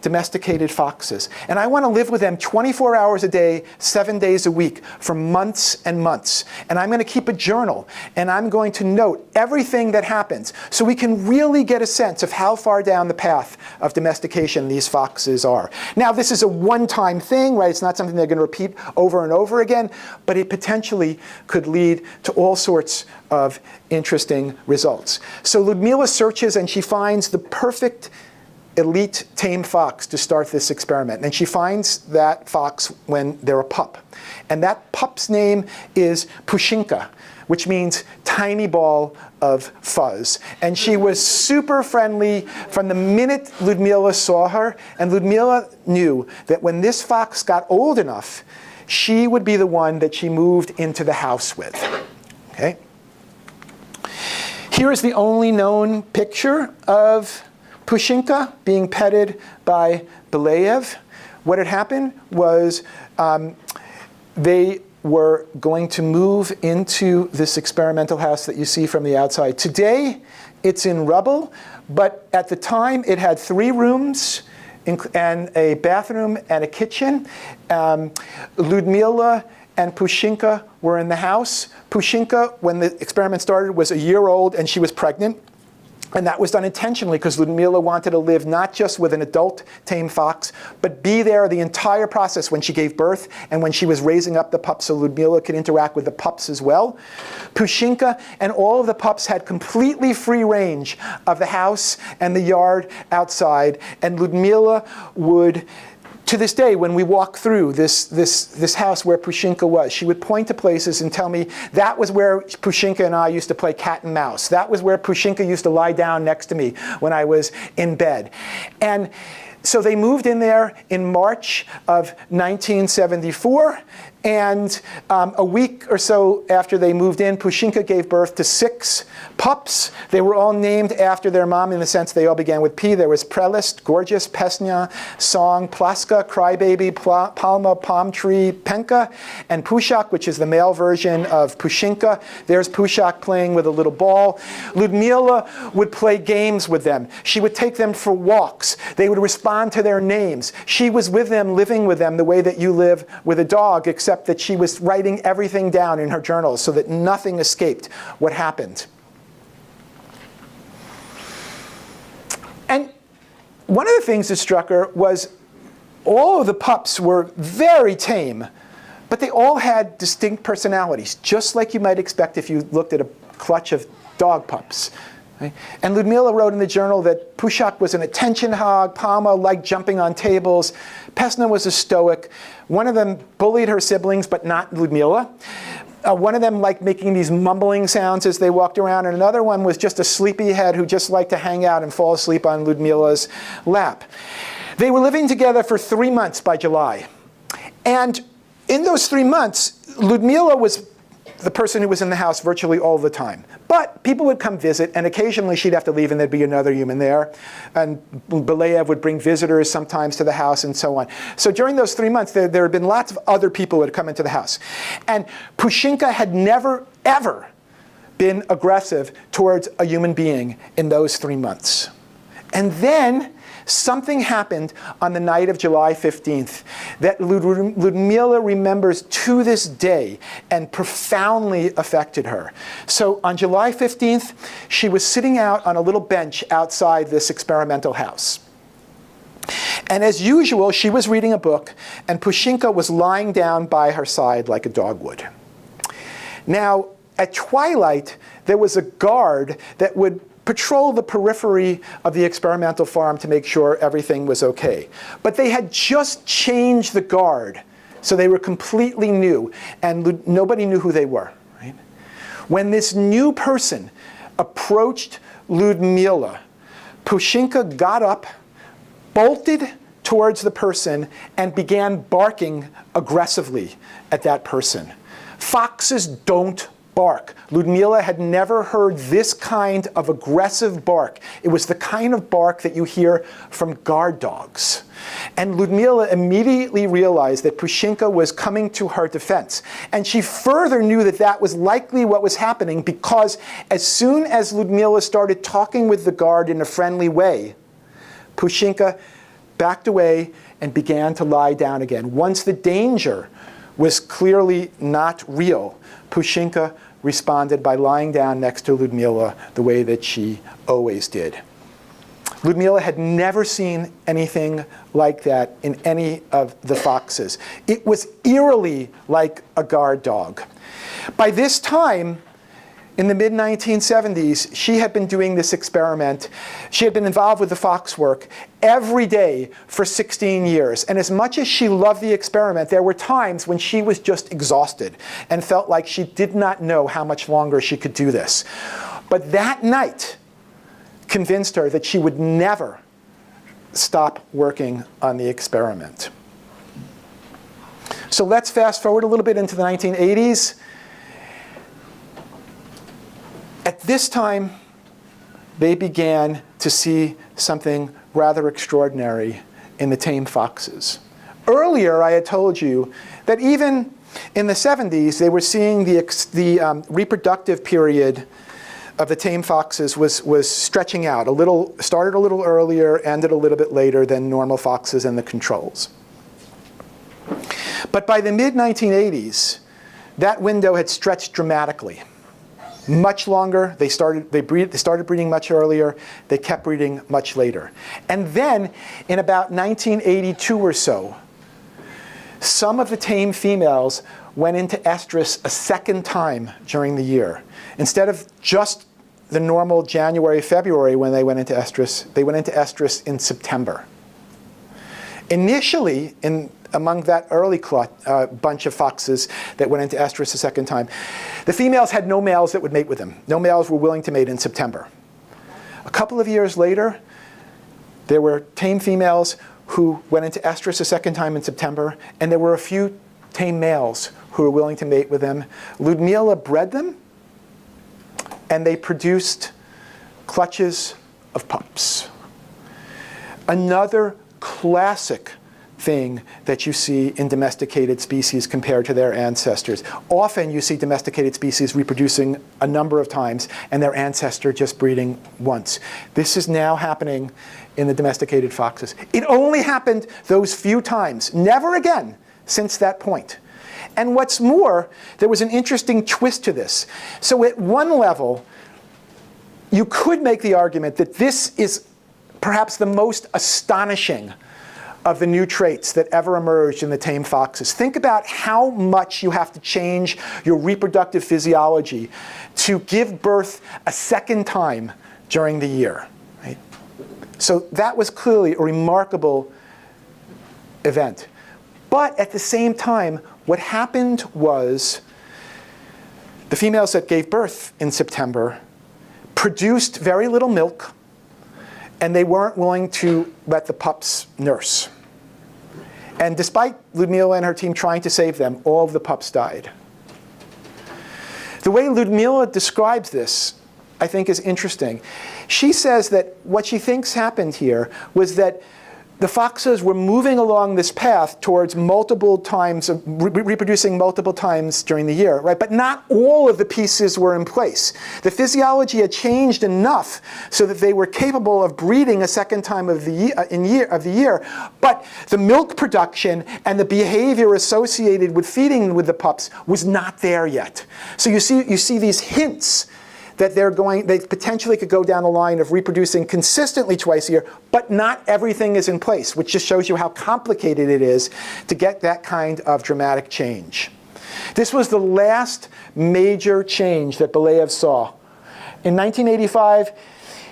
domesticated foxes. And I want to live with them 24 hours a day, 7 days a week, for months and months. And I'm going to keep a journal, and I'm going to note everything that happens, so we can really get a sense of how far down the path of domestication these foxes are. Now, this is a one-time thing, right? It's not something they're going to repeat over and over again, but it potentially could lead to all sorts of interesting results. So Lyudmila searches, and she finds the perfect elite tame fox to start this experiment. And she finds that fox when they're a pup. And that pup's name is Pushinka, which means tiny ball of fuzz. And she was super friendly from the minute Lyudmila saw her. And Lyudmila knew that when this fox got old enough, she would be the one that she moved into the house with. Okay? Here is the only known picture of Pushinka being petted by Belayev. What had happened was they were going to move into this experimental house that you see from the outside. Today, it's in rubble, but at the time, it had 3 rooms and a bathroom and a kitchen. Lyudmila and Pushinka were in the house. Pushinka, when the experiment started, was a year old, and she was pregnant. And that was done intentionally because Lyudmila wanted to live not just with an adult tame fox, but be there the entire process when she gave birth and when she was raising up the pups, so Lyudmila could interact with the pups as well. Pushinka and all of the pups had completely free range of the house and the yard outside, and Lyudmila would, to this day, when we walk through this house where Pushinka was, she would point to places and tell me, that was where Pushinka and I used to play cat and mouse. That was where Pushinka used to lie down next to me when I was in bed. And so they moved in there in March of 1974. And a week or so after they moved in, Pushinka gave birth to 6 pups. They were all named after their mom in the sense they all began with P. There was Prelist, Gorgeous, Pesnya, Song, Plaska, Crybaby, Palma, Palm Tree, Penka, and Pushak, which is the male version of Pushinka. There's Pushak playing with a little ball. Lyudmila would play games with them. She would take them for walks. They would respond to their names. She was with them, living with them the way that you live with a dog, except that she was writing everything down in her journals so that nothing escaped what happened. And one of the things that struck her was all of the pups were very tame, but they all had distinct personalities, just like you might expect if you looked at a clutch of dog pups. Right? And Lyudmila wrote in the journal that Pushak was an attention hog, Palma liked jumping on tables, Pesna was a stoic. One of them bullied her siblings, but not Lyudmila. One of them liked making these mumbling sounds as they walked around, and another one was just a sleepyhead who just liked to hang out and fall asleep on Lyudmila's lap. They were living together for 3 months by July. And in those 3 months, Lyudmila was the person who was in the house virtually all the time. But people would come visit, and occasionally she'd have to leave and there'd be another human there. And Belayev would bring visitors sometimes to the house and so on. So during those 3 months, there had been lots of other people who had come into the house. And Pushinka had never, ever been aggressive towards a human being in those 3 months. And then something happened on the night of July 15th that Lyudmila remembers to this day and profoundly affected her. So on July 15th, she was sitting out on a little bench outside this experimental house. And as usual, she was reading a book, and Pushinka was lying down by her side like a dog would. Now, at twilight, there was a guard that would patrol the periphery of the experimental farm to make sure everything was okay. But they had just changed the guard, so they were completely new, and nobody knew who they were. Right? When this new person approached Lyudmila, Pushinka got up, bolted towards the person, and began barking aggressively at that person. Foxes don't bark. Lyudmila had never heard this kind of aggressive bark. It was the kind of bark that you hear from guard dogs. And Lyudmila immediately realized that Pushinka was coming to her defense. And she further knew that that was likely what was happening, because as soon as Lyudmila started talking with the guard in a friendly way, Pushinka backed away and began to lie down again. Once the danger was clearly not real, Pushinka responded by lying down next to Lyudmila the way that she always did. Lyudmila had never seen anything like that in any of the foxes. It was eerily like a guard dog. By this time, in the mid-1970s, she had been doing this experiment. She had been involved with the fox work every day for 16 years. And as much as she loved the experiment, there were times when she was just exhausted and felt like she did not know how much longer she could do this. But that night convinced her that she would never stop working on the experiment. So let's fast forward a little bit into the 1980s. At this time, they began to see something rather extraordinary in the tame foxes. Earlier, I had told you that even in the 70s, they were seeing the reproductive period of the tame foxes was stretching out. Started a little earlier, ended a little bit later than normal foxes and the controls. But by the mid-1980s, that window had stretched dramatically. Much longer. They started breeding much earlier. They kept breeding much later. And then, in about 1982 or so, some of the tame females went into estrus a second time during the year. Instead of just the normal January, February when they went into estrus, they went into estrus in September. Initially, among that early bunch of foxes that went into estrus a second time, the females had no males that would mate with them. No males were willing to mate in September. A couple of years later, there were tame females who went into estrus a second time in September, and there were a few tame males who were willing to mate with them. Lyudmila bred them, and they produced clutches of pups. Another classic thing that you see in domesticated species compared to their ancestors. Often you see domesticated species reproducing a number of times and their ancestor just breeding once. This is now happening in the domesticated foxes. It only happened those few times, never again since that point. And what's more, there was an interesting twist to this. So at one level, you could make the argument that this is perhaps the most astonishing of the new traits that ever emerged in the tame foxes. Think about how much you have to change your reproductive physiology to give birth a second time during the year. Right? So that was clearly a remarkable event. But at the same time, what happened was the females that gave birth in September produced very little milk, and they weren't willing to let the pups nurse. And despite Lyudmila and her team trying to save them, all of the pups died. The way Lyudmila describes this, I think, is interesting. She says that what she thinks happened here was that the foxes were moving along this path towards multiple times, reproducing multiple times during the year, right? But not all of the pieces were in place. The physiology had changed enough so that they were capable of breeding a second time of the year, but the milk production and the behavior associated with feeding with the pups was not there yet. So you see these hints that they potentially could go down the line of reproducing consistently twice a year, but not everything is in place, which just shows you how complicated it is to get that kind of dramatic change. This was the last major change that Belyaev saw. In 1985,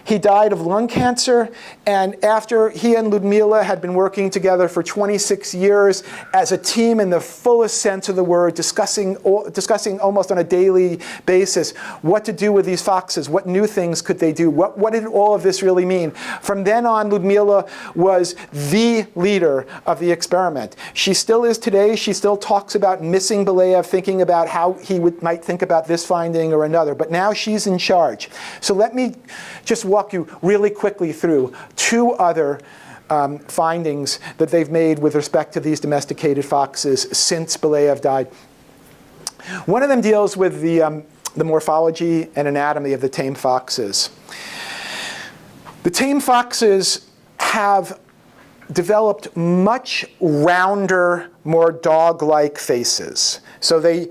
he died of lung cancer, and after he and Lyudmila had been working together for 26 years as a team in the fullest sense of the word, discussing almost on a daily basis what to do with these foxes, what new things could they do, what did all of this really mean. From then on, Lyudmila was the leader of the experiment. She still is today. She still talks about missing Belyaev, thinking about how he might think about this finding or another, but now she's in charge. So let me just walk you really quickly through two other findings that they've made with respect to these domesticated foxes since Belyaev died. One of them deals with the morphology and anatomy of the tame foxes. The tame foxes have developed much rounder, more dog-like faces. So they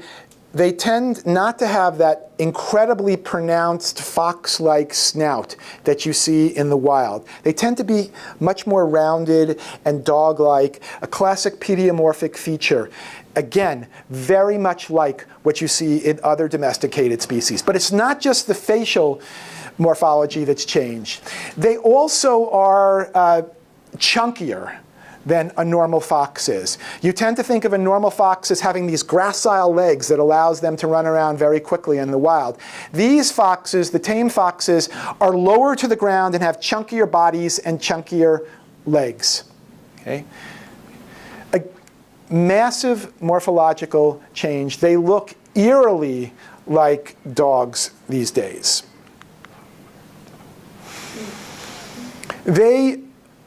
tend not to have that incredibly pronounced fox-like snout that you see in the wild. They tend to be much more rounded and dog-like, a classic pediomorphic feature. Again, very much like what you see in other domesticated species. But it's not just the facial morphology that's changed. They also are chunkier than a normal fox is. You tend to think of a normal fox as having these gracile legs that allows them to run around very quickly in the wild. These foxes, the tame foxes, are lower to the ground and have chunkier bodies and chunkier legs. Okay? A massive morphological change. They look eerily like dogs these days.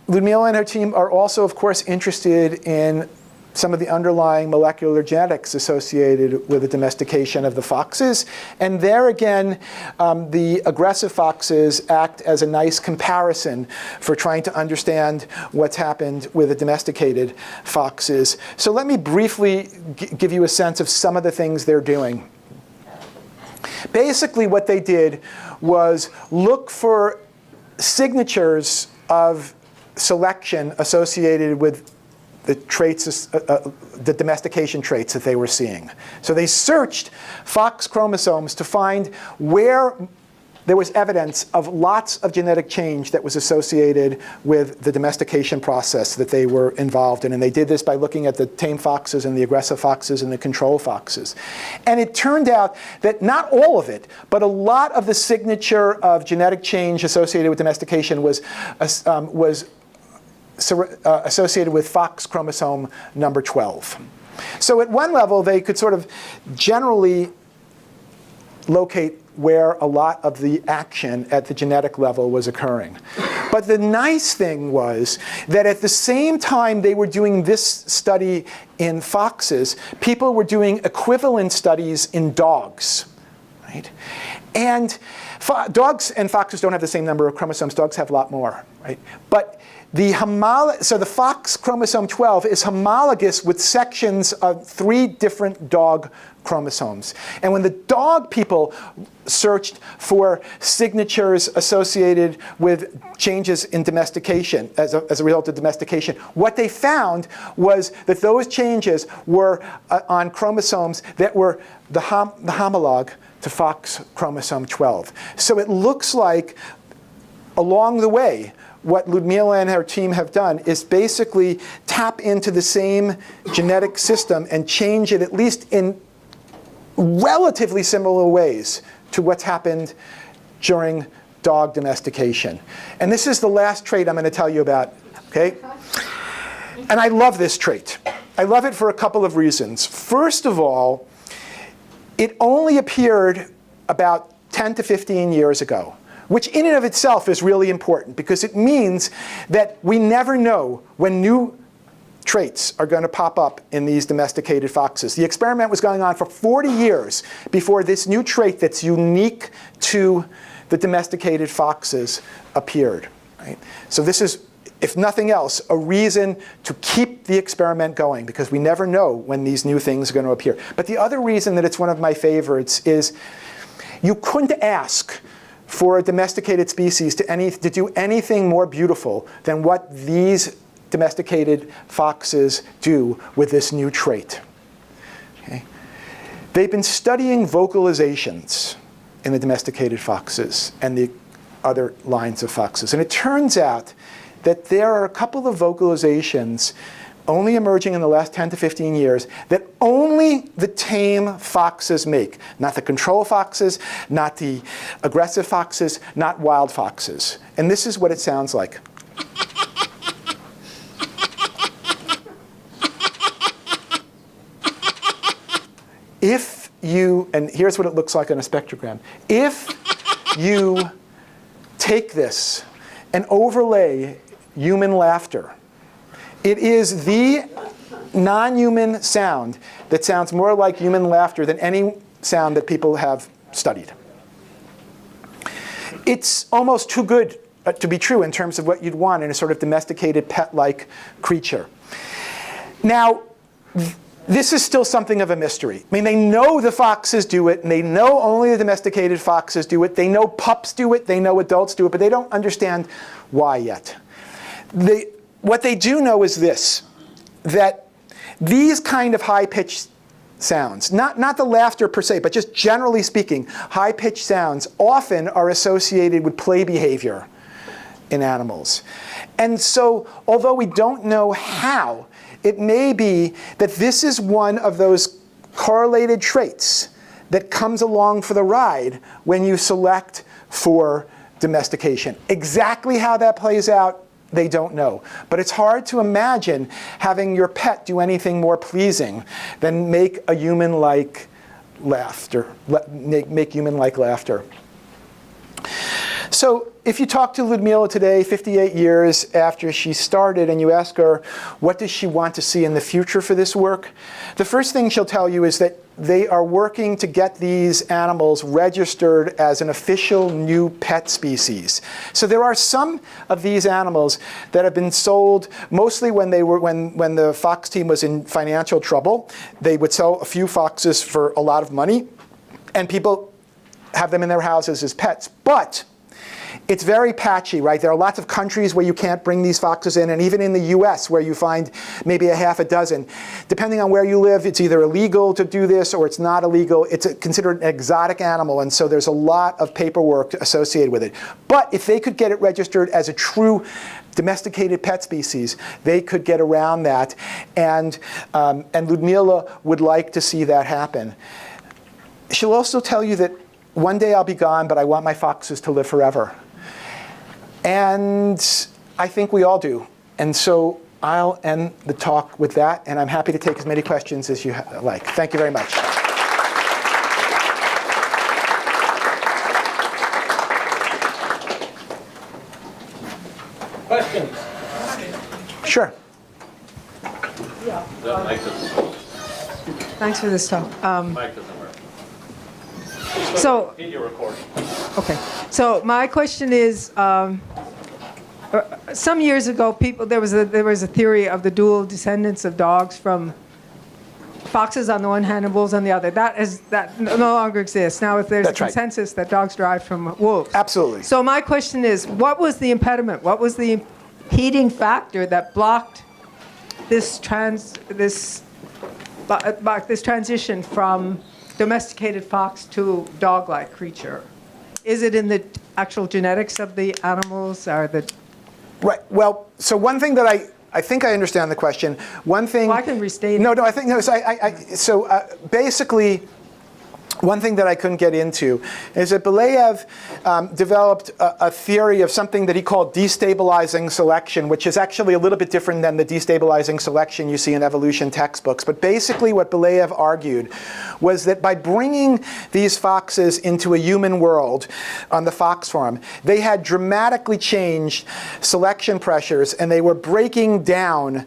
Lyudmila and her team are also, of course, interested in some of the underlying molecular genetics associated with the domestication of the foxes. And there again, the aggressive foxes act as a nice comparison for trying to understand what's happened with the domesticated foxes. So let me briefly give you a sense of some of the things they're doing. Basically, what they did was look for signatures of selection associated with the traits, the domestication traits that they were seeing. So they searched fox chromosomes to find where there was evidence of lots of genetic change that was associated with the domestication process that they were involved in. And they did this by looking at the tame foxes and the aggressive foxes and the control foxes. And it turned out that not all of it, but a lot of the signature of genetic change associated with domestication was associated with fox chromosome number 12. So at one level, they could sort of generally locate where a lot of the action at the genetic level was occurring. But the nice thing was that at the same time they were doing this study in foxes, people were doing equivalent studies in dogs, right? And dogs and foxes don't have the same number of chromosomes. Dogs have a lot more, right? But so the fox chromosome 12 is homologous with sections of 3 different dog chromosomes. And when the dog people searched for signatures associated with changes in domestication, as a result of domestication, what they found was that those changes were on chromosomes that were the homologue to fox chromosome 12. So it looks like along the way, what Lyudmila and her team have done is basically tap into the same genetic system and change it, at least in relatively similar ways, to what's happened during dog domestication. And this is the last trait I'm going to tell you about, okay? And I love this trait. I love it for a couple of reasons. First of all, it only appeared about 10 to 15 years ago, which in and of itself is really important because it means that we never know when new traits are going to pop up in these domesticated foxes. The experiment was going on for 40 years before this new trait that's unique to the domesticated foxes appeared. Right? So this is, if nothing else, a reason to keep the experiment going because we never know when these new things are going to appear. But the other reason that it's one of my favorites is you couldn't ask for a domesticated species to do anything more beautiful than what these domesticated foxes do with this new trait. Okay? They've been studying vocalizations in the domesticated foxes and the other lines of foxes. And it turns out that there are a couple of vocalizations only emerging in the last 10 to 15 years that only the tame foxes make. Not the control foxes, not the aggressive foxes, not wild foxes. And this is what it sounds like. If you, and here's what it looks like on a spectrogram. If you take this and overlay human laughter, it is the non-human sound that sounds more like human laughter than any sound that people have studied. It's almost too good to be true in terms of what you'd want in a sort of domesticated pet-like creature. Now, this is still something of a mystery. I mean, they know the foxes do it, and they know only the domesticated foxes do it. They know pups do it, they know adults do it, but they don't understand why yet. What they do know is this, that these kind of high-pitched sounds, not the laughter per se, but just generally speaking, high-pitched sounds often are associated with play behavior in animals. And so, although we don't know how, it may be that this is one of those correlated traits that comes along for the ride when you select for domestication. Exactly how that plays out, they don't know. But it's hard to imagine having your pet do anything more pleasing than make a human-like laughter, make human-like laughter. So if you talk to Lyudmila today, 58 years after she started, and you ask her what does she want to see in the future for this work, the first thing she'll tell you is that they are working to get these animals registered as an official new pet species. So there are some of these animals that have been sold mostly when the fox team was in financial trouble. They would sell a few foxes for a lot of money, and people have them in their houses as pets. But it's very patchy, right? There are lots of countries where you can't bring these foxes in, and even in the US where you find maybe a half a dozen. Depending on where you live, it's either illegal to do this or it's not illegal. It's considered an exotic animal, and so there's a lot of paperwork associated with it. But if they could get it registered as a true domesticated pet species, they could get around that, and Lyudmila would like to see that happen. She'll also tell you that one day I'll be gone, but I want my foxes to live forever. And I think we all do. And so I'll end the talk with that, and I'm happy to take as many questions as you like. Thank you very much. Questions? Sure. Thanks for this talk. Mic doesn't work. So, Video recording. okay. So my question is, some years ago, there was a theory of the dual descendants of dogs from foxes on the one hand and wolves on the other. That no longer exists. Now, if there's That's a right. consensus that dogs derive from wolves. Absolutely. So my question is, what was the impediment? What was the impeding factor that blocked this transition from domesticated fox to dog-like creature? Is it in the actual genetics of the animals, or the? Right. Well, so one thing that I think I understand the question. One thing. Well, I can restate it. No, I think no. So basically, one thing that I couldn't get into is that Belayev developed a theory of something that he called destabilizing selection, which is actually a little bit different than the destabilizing selection you see in evolution textbooks. But basically what Belayev argued was that by bringing these foxes into a human world on the fox farm, they had dramatically changed selection pressures, and they were breaking down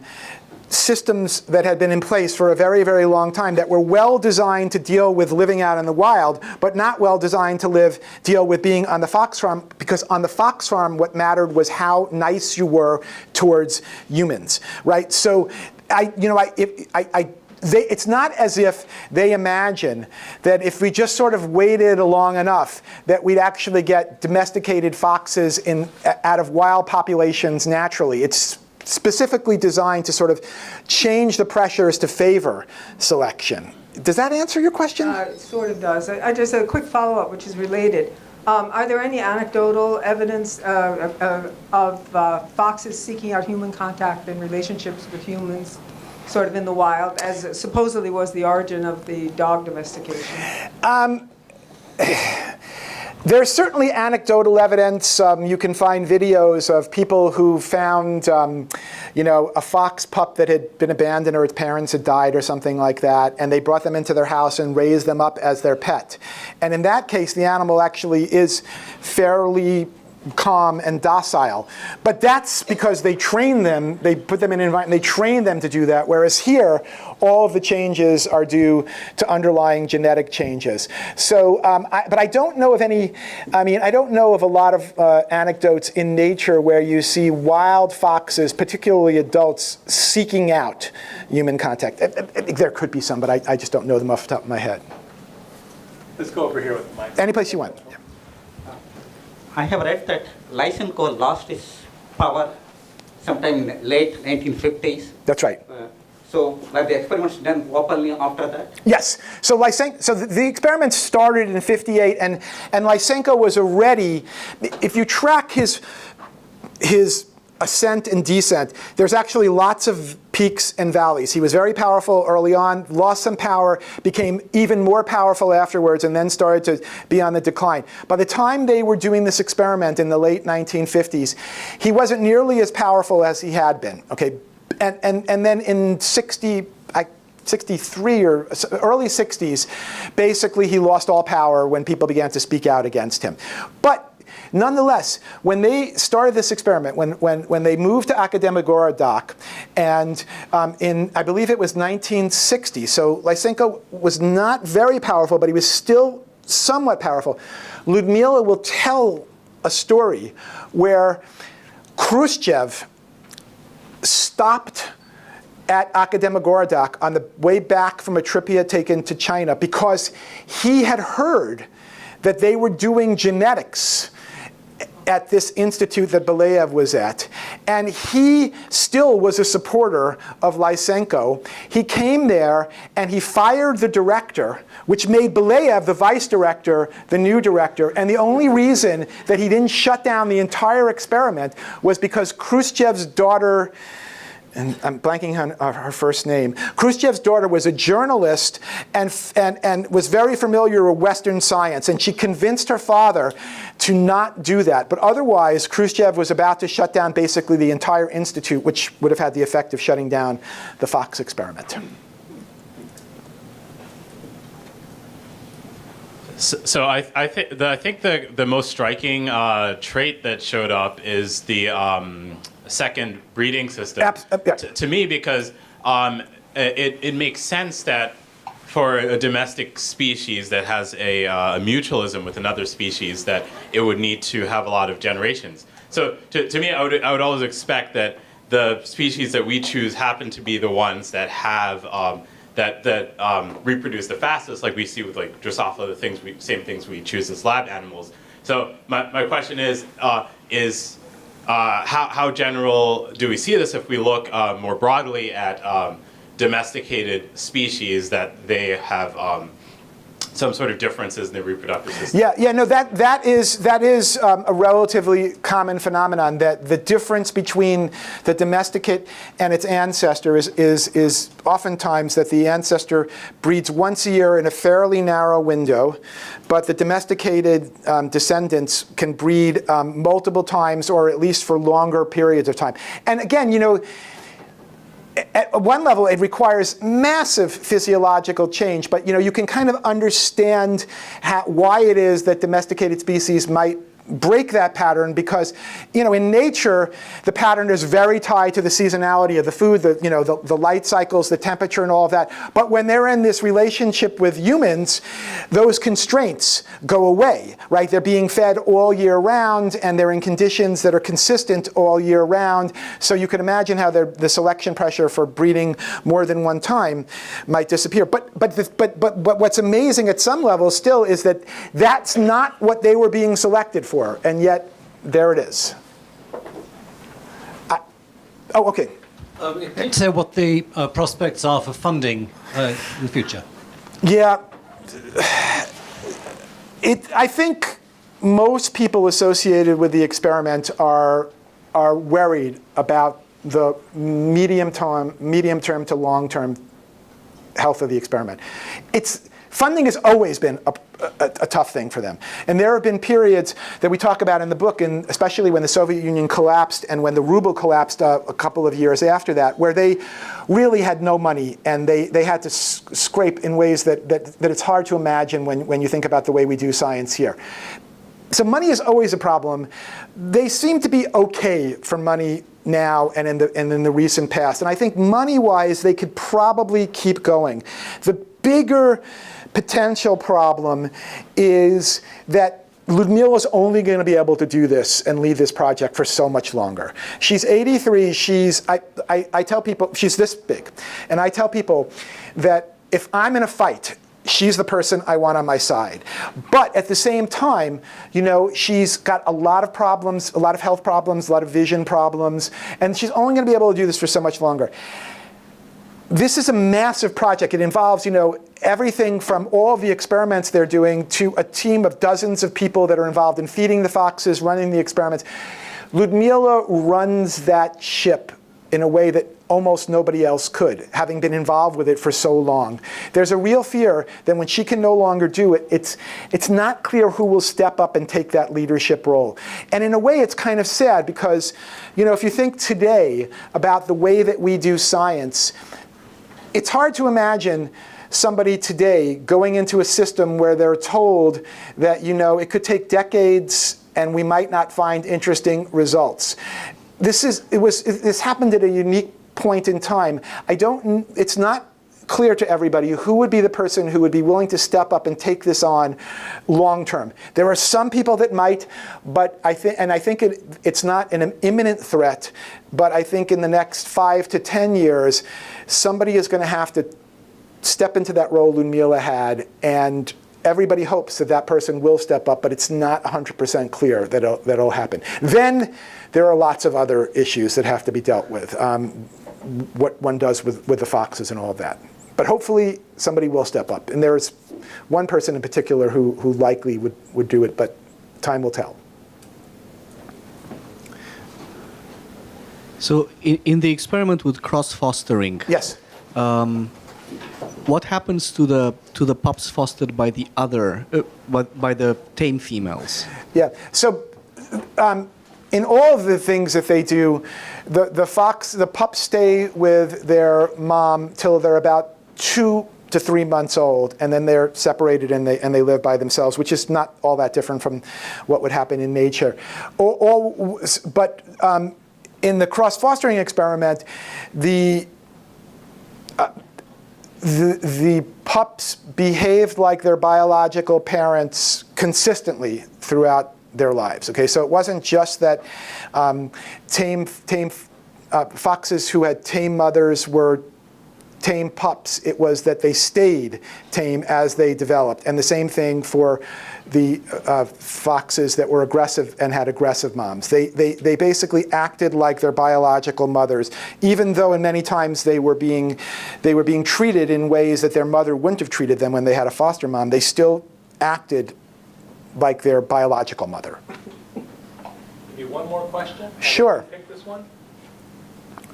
systems that had been in place for a very, very long time that were well designed to deal with living out in the wild, but not well designed to deal with being on the fox farm, because on the fox farm what mattered was how nice you were towards humans, right? So it's not as if they imagine that if we just sort of waited long enough that we'd actually get domesticated foxes out of wild populations naturally. It's specifically designed to sort of change the pressures to favor selection. Does that answer your question? It sort of does. I just a quick follow-up, which is related. Are there any anecdotal evidence of foxes seeking out human contact and relationships with humans, sort of in the wild, as supposedly was the origin of the dog domestication? There's certainly anecdotal evidence. You can find videos of people who found, a fox pup that had been abandoned or its parents had died or something like that, and they brought them into their house and raised them up as their pet. And in that case, the animal actually is fairly calm and docile. But that's because they train them, they put them in an environment, they train them to do that, whereas here, all of the changes are due to underlying genetic changes. So, but I don't know of any, I don't know of a lot of anecdotes in nature where you see wild foxes, particularly adults, seeking out human contact. There could be some, but I just don't know them off the top of my head. Let's go over here with the mic. Any place you want. I have read that Lysenko lost his power sometime in late 1950s. That's right. So were the experiments done openly after that? Yes. So the experiment started in '58, and Lysenko was already, if you track his ascent and descent, there's actually lots of peaks and valleys. He was very powerful early on, lost some power, became even more powerful afterwards, and then started to be on the decline. By the time they were doing this experiment in the late 1950s, he wasn't nearly as powerful as he had been. Okay, and then in 63 or early 60s, basically he lost all power when people began to speak out against him. But nonetheless, when they started this experiment, when they moved to Akademigorod, and I believe it was 1960, so Lysenko was not very powerful, but he was still somewhat powerful. Lyudmila will tell a story where Khrushchev stopped at Akademigorod on the way back from a trip he had taken to China because he had heard that they were doing genetics at this institute that Belayev was at. And he still was a supporter of Lysenko. He came there and he fired the director, which made Belayev the vice director, the new director. And the only reason that he didn't shut down the entire experiment was because Khrushchev's daughter, and I'm blanking on her first name. Khrushchev's daughter was a journalist and was very familiar with Western science, and she convinced her father to not do that. But otherwise, Khrushchev was about to shut down basically the entire institute, which would have had the effect of shutting down the fox experiment. So I think the most striking trait that showed up is the second breeding system. Yeah. To me, because it makes sense that for a domestic species that has a mutualism with another species, that it would need to have a lot of generations. So to me, I would always expect that the species that we choose happen to be the ones that have that reproduce the fastest, like we see with like Drosophila, the same things we choose as lab animals. So my question is how general do we see this if we look more broadly at domesticated species that they have some sort of differences in the reproductive system. Yeah, no, that is a relatively common phenomenon, that the difference between the domesticate and its ancestor is oftentimes that the ancestor breeds once a year in a fairly narrow window, but the domesticated descendants can breed multiple times, or at least for longer periods of time. And again, at one level, it requires massive physiological change, but you can kind of understand why it is that domesticated species might break that pattern, because in nature the pattern is very tied to the seasonality of the food, the light cycles, the temperature, and all of that. But when they're in this relationship with humans, those constraints go away, right? They're being fed all year round, and they're in conditions that are consistent all year round. So you can imagine how the selection pressure for breeding more than one time might disappear. But what's amazing at some level still is that that's not what they were being selected for. And yet, there it is. Okay. Can you say what the prospects are for funding in the future? Yeah. I think most people associated with the experiment are worried about the medium term to long term health of the experiment. Funding has always been a tough thing for them. And there have been periods that we talk about in the book, and especially when the Soviet Union collapsed and when the ruble collapsed a couple of years after that, where they really had no money, and they had to scrape in ways that it's hard to imagine when you think about the way we do science here. So money is always a problem. They seem to be okay for money now and in the recent past. And I think money-wise, they could probably keep going. The bigger potential problem is that Lyudmila is only going to be able to do this and lead this project for so much longer. She's 83. I tell people she's this big, and I tell people that if I'm in a fight, she's the person I want on my side. But at the same time, she's got a lot of problems, a lot of health problems, a lot of vision problems, and she's only going to be able to do this for so much longer. This is a massive project. It involves, everything from all of the experiments they're doing to a team of dozens of people that are involved in feeding the foxes, running the experiments. Lyudmila runs that ship in a way that almost nobody else could, having been involved with it for so long. There's a real fear that when she can no longer do it, it's not clear who will step up and take that leadership role. And in a way, it's kind of sad because, if you think today about the way that we do science, it's hard to imagine somebody today going into a system where they're told that, it could take decades and we might not find interesting results. This happened at a unique point in time. It's not clear to everybody who would be the person who would be willing to step up and take this on long term. There are some people that might, but I think it's not an imminent threat, but I think in the next 5 to 10 years, somebody is going to have to step into that role Lyudmila had, and everybody hopes that person will step up, but it's not 100% clear that it'll happen. Then there are lots of other issues that have to be dealt with, what one does with the foxes and all of that. But hopefully somebody will step up. And there's one person in particular who likely would do it, but time will tell. So in the experiment with cross-fostering, Yes. What happens to the pups fostered by the by the tame females? Yeah. So in all of the things that they do, the pups stay with their mom till they're about 2 to 3 months old, and then they're separated and they live by themselves, which is not all that different from what would happen in nature. But in the cross-fostering experiment, the pups behaved like their biological parents consistently throughout their lives. Okay, so it wasn't just that tame foxes who had tame mothers were tame pups. It was that they stayed tame as they developed. And the same thing for the foxes that were aggressive and had aggressive moms. They basically acted like their biological mothers, even though in many times they were being treated in ways that their mother wouldn't have treated them when they had a foster mom. They still acted like their biological mother. Maybe one more question? Sure. Pick this one.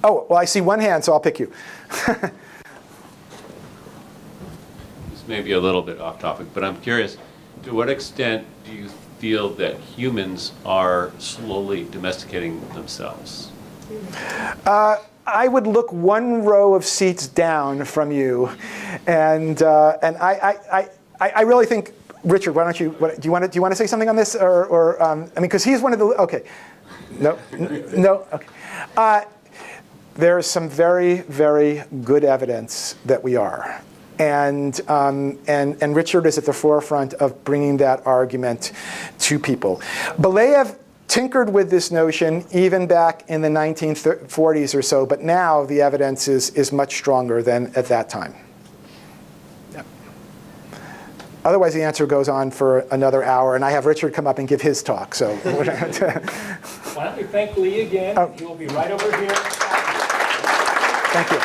Oh, well, I see one hand, so I'll pick you. This may be a little bit off topic, but I'm curious, to what extent do you feel that humans are slowly domesticating themselves? I would look one row of seats down from you, and I really think, Richard, why don't you? Do you want to say something on this, or I mean, because he's one of the okay, no, okay. There is some very, very good evidence that we are. And Richard is at the forefront of bringing that argument to people. Belayev tinkered with this notion even back in the 1940s or so, but now the evidence is much stronger than at that time. Yep. Otherwise, the answer goes on for another hour, and I have Richard come up and give his talk. So Why don't we thank Lee again? He will be right over here. Thank you.